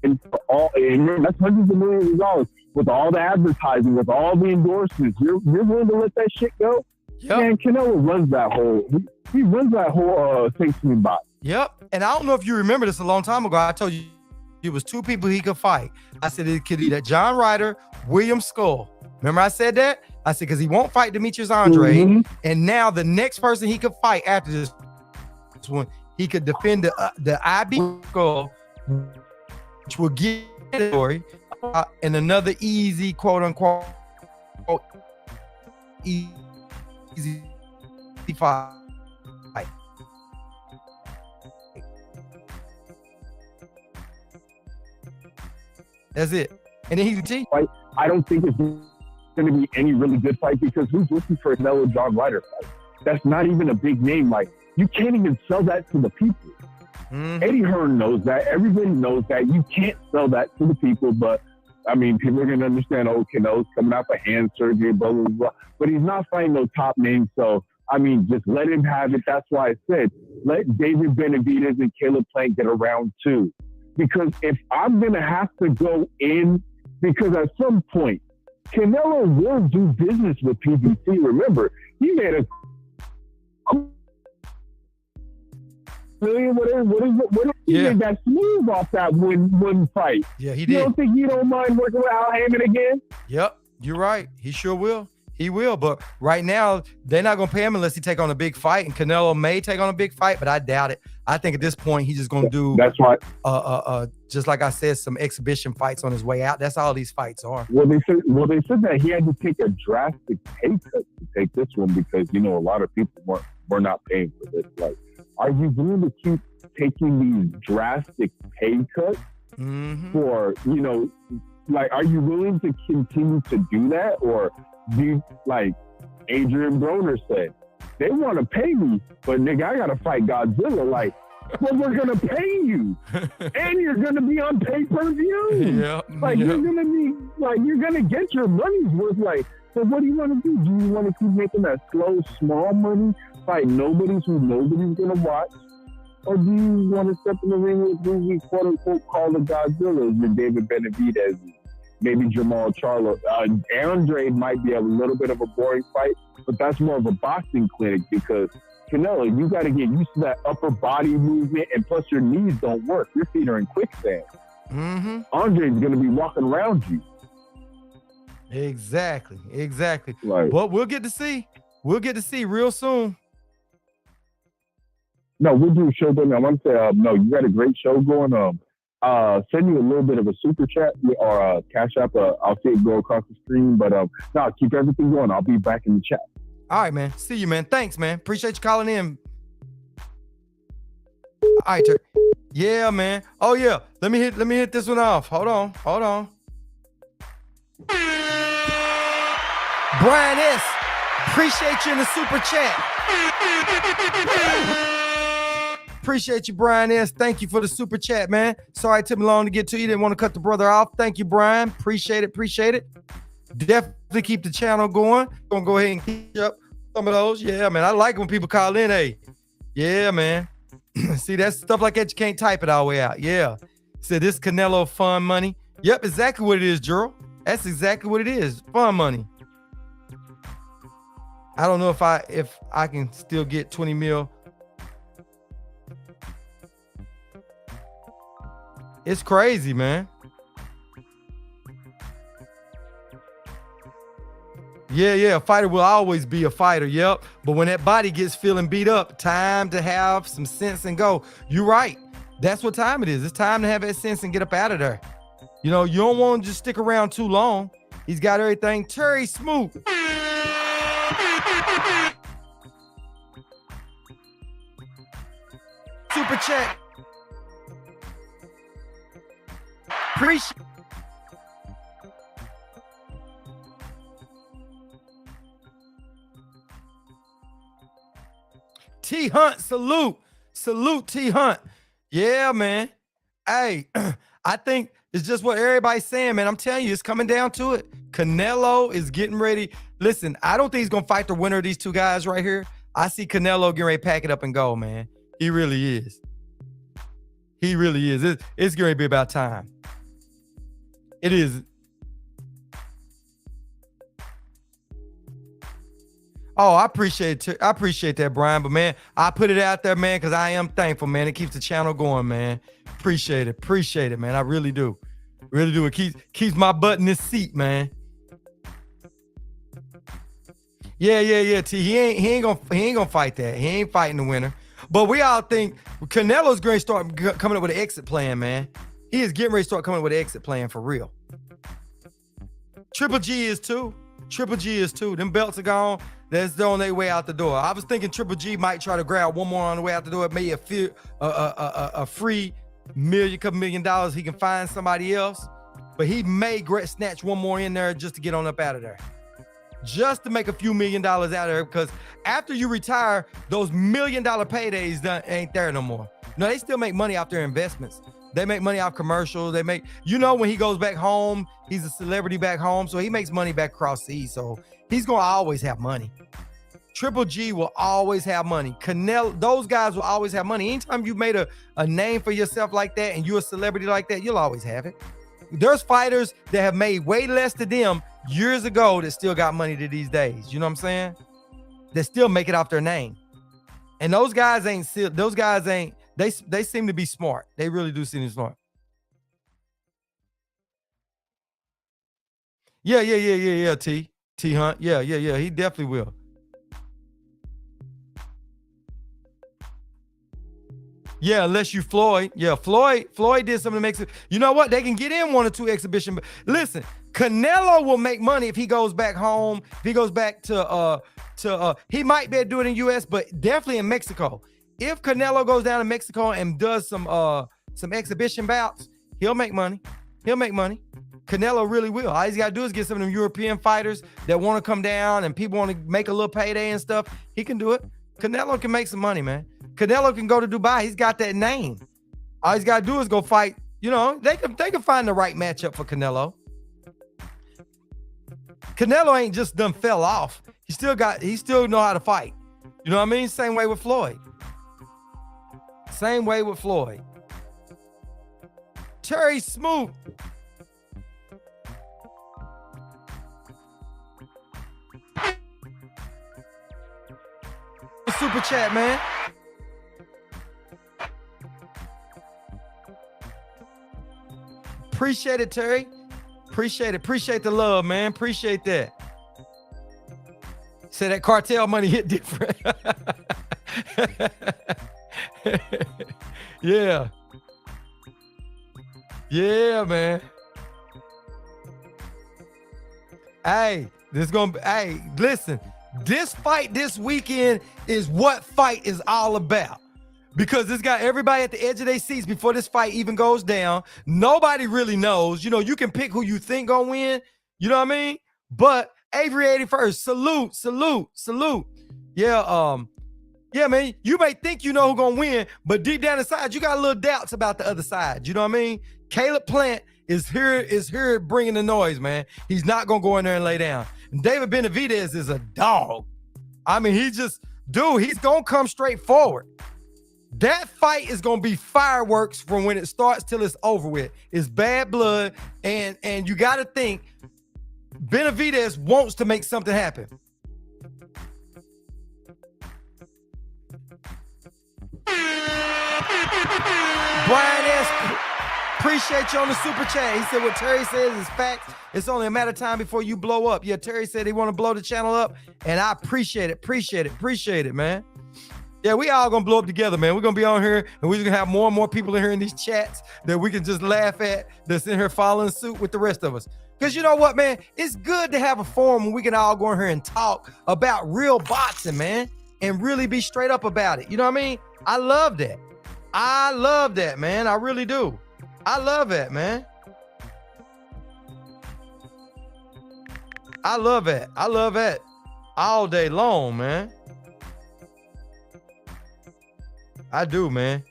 And that's hundreds of millions of dollars with all the advertising, with all the endorsements. You're willing to let that shit go? Yep. Man, Canelo runs that whole. He runs that whole sanctioning box. Yep. And I don't know if you remember this a long time ago. I told you. It was two people he could fight. I said it could either John Ryder, William Skull. Remember I said that? I said because he won't fight Demetrius Andre. Mm-hmm. And now the next person he could fight after this one, he could defend the IB Skull, which will get the story, and another easy quote unquote easy fight. That's it. And then he's a fight. I don't think it's going to be any really good fight because who's looking for a Canelo John Ryder fight? That's not even a big name. Like, you can't even sell that to the people. Mm-hmm. Eddie Hearn knows that. Everybody knows that. You can't sell that to the people. But, people are going to understand, Canelo's coming out for hand surgery, blah, blah, blah. But he's not fighting no top names. So, just let him have it. That's why I said, let David Benavidez and Caleb Plant get around too. Because if I'm going to have to go in, because at some point, Canelo will do business with PBC. Remember, he made a million, what he made that smooth off that one fight. Yeah, he did. You don't think he don't mind working with Al Hammond again? Yep, you're right. He sure will. He will, but right now, they're not going to pay him unless he take on a big fight, and Canelo may take on a big fight, but I doubt it. I think at this point, he's just going to do, that's right. Just like I said, some exhibition fights on his way out. That's all these fights are. Well, they said that he had to take a drastic pay cut to take this one because, a lot of people were not paying for this. Like, are you going to keep taking these drastic pay cuts for, are you willing to continue to do that? Or do you, like Adrian Broner said, they want to pay me, but nigga, I got to fight Godzilla. Like, but we're gonna pay you, and you're gonna be on pay-per-view. Yeah, Like you're gonna be like you're gonna get your money's worth. Like, so what do you want to do? Do you want to keep making that slow, small money, fight nobody's gonna watch, or do you want to step in the ring with who we quote unquote call the Godzillas and David Benavidez, maybe Jamal Charlo? Andre might be a little bit of a boring fight, but that's more of a boxing clinic because Canelo, you got to get used to that upper body movement, and plus your knees don't work. Your feet are in quicksand. Mm-hmm. Andre's going to be walking around you. Exactly. Like, Well, we'll get to see. We'll get to see real soon. no, we'll do a show going. I want to say, no, you got a great show going. Send you a little bit of a super chat or cash app. I'll see it go across the screen, but no, keep everything going. I'll be back in the chat. All right, man. See you, man. Thanks, man. Appreciate you calling in. All right, Turk. Yeah, man. Oh yeah. Let me hit this one off. Hold on. Brian S. Appreciate you in the super chat. Appreciate you, Brian S. Thank you for the super chat, man. Sorry it took me long to get to you. Didn't want to cut the brother off. Thank you, Brian. Appreciate it. Definitely keep the channel going. Gonna go ahead and keep up some of those. Yeah, man. I like when people call in. Hey, yeah, man. See, that's stuff like that. You can't type it all the way out. Yeah. Said this Canelo fun money. Yep, exactly what it is, Gerald. That's exactly what it is. Fun money. I don't know if I can still get 20 mil. It's crazy, man. Yeah, a fighter will always be a fighter, yep. But when that body gets feeling beat up, time to have some sense and go. You're right. That's what time it is. It's time to have that sense and get up out of there. You know, you don't want to just stick around too long. He's got everything. Terry Smoot. Super chat. Appreciate. T Hunt, salute T Hunt. Yeah, man. Hey, I think it's just what everybody's saying, man. I'm telling you, it's coming down to it. Canelo is getting ready. Listen, I don't think he's gonna fight the winner of these two guys right here. I see Canelo getting ready to pack it up and go, man. He really is. It's going to be about time. It is. Oh, I appreciate that, Brian. But man, I put it out there, man, because I am thankful, man. It keeps the channel going, man. Appreciate it, man. I really do. It keeps my butt in this seat, man. Yeah. T. He ain't gonna fight that. He ain't fighting the winner. But we all think Canelo's going to start coming up with an exit plan, man. He is getting ready to start coming up with an exit plan for real. Triple G is too. Them belts are gone. That's the on their way out the door. I was thinking Triple G might try to grab one more on the way out the door. Maybe a free couple $1 million. He can find somebody else. But he may snatch one more in there just to get on up out of there. Just to make a few $1 million out of there, because after you retire, those $1 million paydays ain't there no more. No, they still make money off their investments. They make money off commercials. They make, when he goes back home, he's a celebrity back home, so he makes money back across seas. So he's gonna always have money. Triple G will always have money. Canelo, those guys will always have money. Anytime you made a name for yourself like that and you're a celebrity like that, you'll always have it. There's fighters that have made way less to them years ago that still got money to these days. You know what I'm saying? They still make it off their name. And those guys ain't, they seem to be smart. They really do seem smart. Yeah, T Hunt. Yeah. He definitely will. Yeah, unless you Floyd. Yeah, Floyd did something to make it. You know what? They can get in 1 or 2 exhibitions. But listen, Canelo will make money if he goes back home. If he goes back to he might be able to do it in US, but definitely in Mexico. If Canelo goes down to Mexico and does some exhibition bouts, he'll make money. Canelo really will. All he's got to do is get some of them European fighters that want to come down and people want to make a little payday and stuff. He can do it. Canelo can make some money, man. Canelo can go to Dubai. He's got that name. All he's got to do is go fight. You know, they can find the right matchup for Canelo. Canelo ain't just done fell off. He still know how to fight. You know what I mean? Same way with Floyd. Same way with Floyd. Terry Smoot. Super chat, man. Appreciate it, Terry. Appreciate it. Appreciate the love, man. Appreciate that. Say that cartel money hit different. Yeah. Yeah, man. Hey, listen. This fight this weekend is what fight is all about. Because it's got everybody at the edge of their seats before this fight even goes down. Nobody really knows. You know, you can pick who you think gonna win. You know what I mean? But Avery 81st, salute. Yeah, man. You may think you know who's gonna win, but deep down inside, you got a little doubts about the other side. You know what I mean? Caleb Plant is here bringing the noise, man. He's not gonna go in there and lay down. And David Benavidez is a dog. I mean, he's gonna come straight forward. That fight is gonna be fireworks from when it starts till it's over with. It's bad blood, and you gotta think Benavidez wants to make something happen. Brian S. Appreciate you on the super chat. He said what Terry says is facts. It's only a matter of time before you blow up. Yeah, Terry said he want to blow the channel up, and I appreciate it, man. Yeah, we all gonna blow up together, man. We're gonna be on here, and we're gonna have more and more people in here in these chats that we can just laugh at that's in here following suit with the rest of us. Because you know what, man? It's good to have a forum where we can all go in here and talk about real boxing, man, and really be straight up about it. You know what I mean? I love that. Man. I really do. I love that, man. I love that all day long, man. I do, man.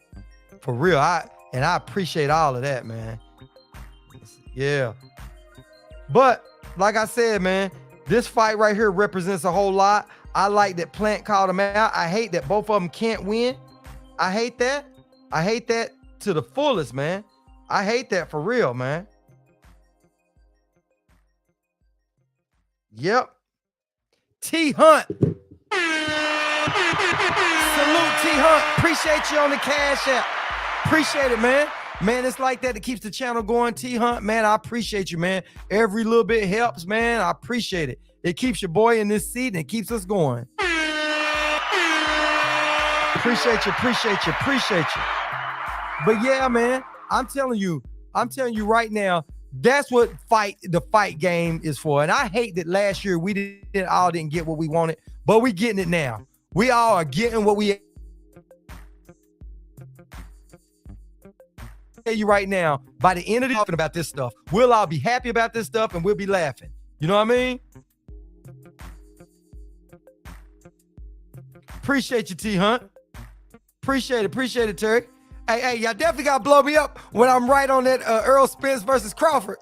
For real. I appreciate all of that, man. Yeah. But like I said, man, this fight right here represents a whole lot. I like that Plant called him out. I hate that both of them can't win. I hate that. I hate that to the fullest, man. I hate that for real, man. Yep. T Hunt. Salute T Hunt. Appreciate you on the cash app. Appreciate it, man. Man, it's like that. It keeps the channel going. T Hunt, man, I appreciate you, man. Every little bit helps, man. I appreciate it. It keeps your boy in this seat and it keeps us going. Appreciate you. But yeah, man, I'm telling you right now, that's what the fight game is for. And I hate that last year we didn't get what we wanted, but we getting it now. We all are getting what we tell you right now. By the end of the talking about this stuff, we'll all be happy about this stuff and we'll be laughing. You know what I mean? Appreciate you, T Hunt. Appreciate it, Terry. Hey, y'all definitely gotta blow me up when I'm right on that Earl Spence versus Crawford.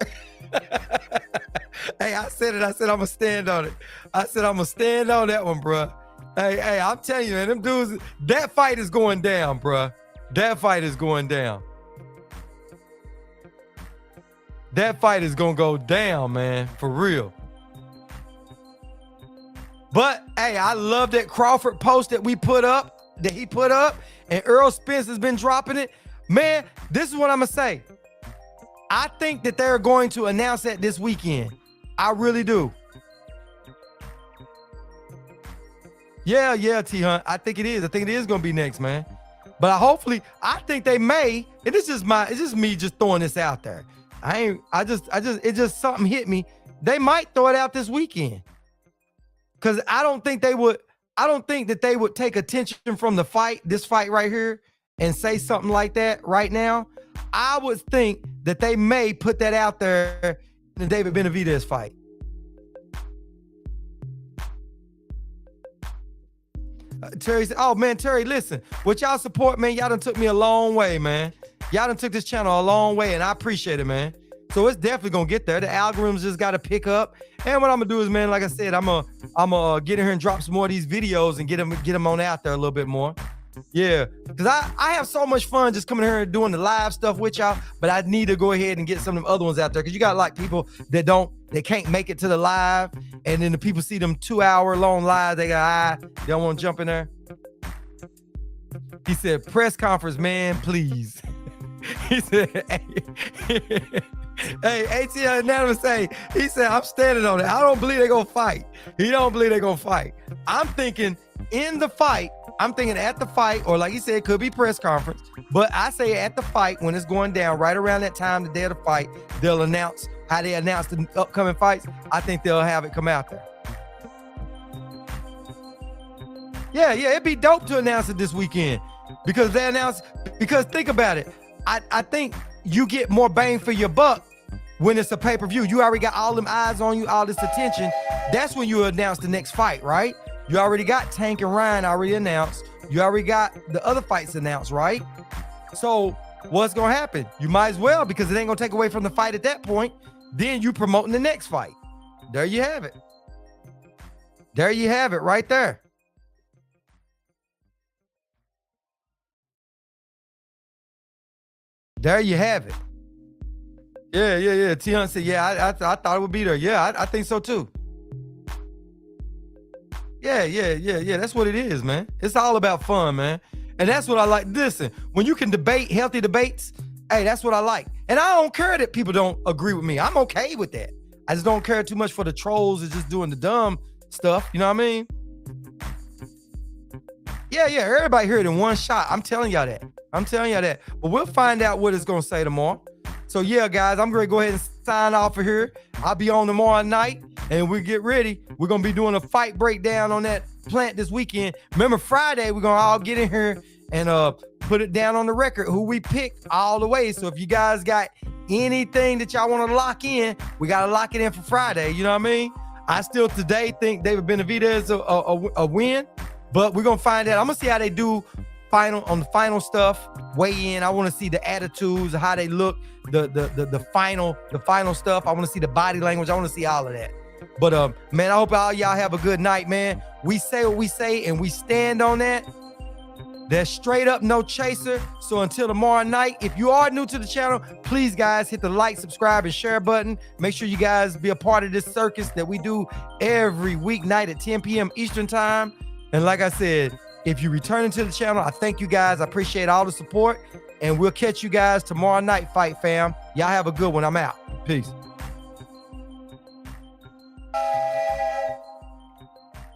Hey, I said I'm gonna stand on it. I said I'm gonna stand on that one, bro. Hey, I'm telling you, man, them dudes, that fight is going down, bro. That fight is going down. That fight is gonna go down, man, for real. But hey, I love that Crawford post that he put up, and Earl Spence has been dropping it. Man, this is what I'm gonna say. I think that they're going to announce that this weekend. I really do. Yeah, T Hunt. I think it is. I think it is gonna be next, man. But I think they may, and it's just me just throwing this out there. It just something hit me. They might throw it out this weekend. Cause I don't think that they would take attention from this fight right here and say something like that right now. I would think that they may put that out there in the David Benavidez fight. Terry said, oh man, Terry, listen, what y'all support, man, y'all done took me a long way, man. Y'all done took this channel a long way, and I appreciate it, man. So it's definitely gonna get there. The algorithms just gotta pick up. And what I'm gonna do is, man, like I said, I'm gonna get in here and drop some more of these videos and get them on out there a little bit more. Yeah, because I have so much fun just coming here and doing the live stuff with y'all, but I need to go ahead and get some of them other ones out there, because you got like people that can't make it to the live, and then the people see them 2-hour long live, they don't want to jump in there. He said, press conference, man, please. He said, hey, ATL Anonymous say, he said, I'm standing on it. I don't believe they're gonna fight. He don't believe they're gonna fight. I'm thinking in the fight, I'm thinking at the fight, or like he said, it could be press conference, but I say at the fight, when it's going down, right around that time, the day of the fight, they'll announce how they announce the upcoming fights. I think they'll have it come out there. Yeah, it'd be dope to announce it this weekend, because think about it. I think you get more bang for your buck when it's a pay-per-view. You already got all them eyes on you, all this attention. That's when you announce the next fight, right? You already got Tank and Ryan already announced. You already got the other fights announced, right? So what's going to happen? You might as well, because it ain't going to take away from the fight at that point. Then you promoting the next fight. There you have it. There you have it right there. There you have it. Yeah. Tion said, yeah, I thought it would be there. Yeah, I think so too. Yeah. That's what it is, man. It's all about fun, man. And that's what I like. Listen, when you can debate, healthy debates, hey, that's what I like. And I don't care that people don't agree with me. I'm okay with that. I just don't care too much for the trolls and just doing the dumb stuff. You know what I mean? Yeah. Everybody heard it in one shot. I'm telling y'all that. But we'll find out what it's going to say tomorrow. So yeah, guys, I'm going to go ahead and sign off of here. I'll be on tomorrow night, and we get ready. We're going to be doing a fight breakdown on that plant this weekend. Remember, Friday, we're going to all get in here and put it down on the record who we picked all the way. So if you guys got anything that y'all want to lock in, we got to lock it in for Friday. You know what I mean? I still today think David Benavidez a win, but we're going to find out. I'm going to see how they do on the final stuff, weigh in. I want to see the attitudes, how they look, the final stuff. I want to see the body language. I want to see all of that. But man, I hope all y'all have a good night, man. We say what we say, and we stand on that. That's straight up, no chaser. So until tomorrow night, if you are new to the channel, please guys hit the like, subscribe, and share button. Make sure you guys be a part of this circus that we do every weeknight at 10 p.m. Eastern time. And like I said, if you return to the channel, I thank you guys. I appreciate all the support, and we'll catch you guys tomorrow night, Fight Fam. Y'all have a good one. I'm out. Peace.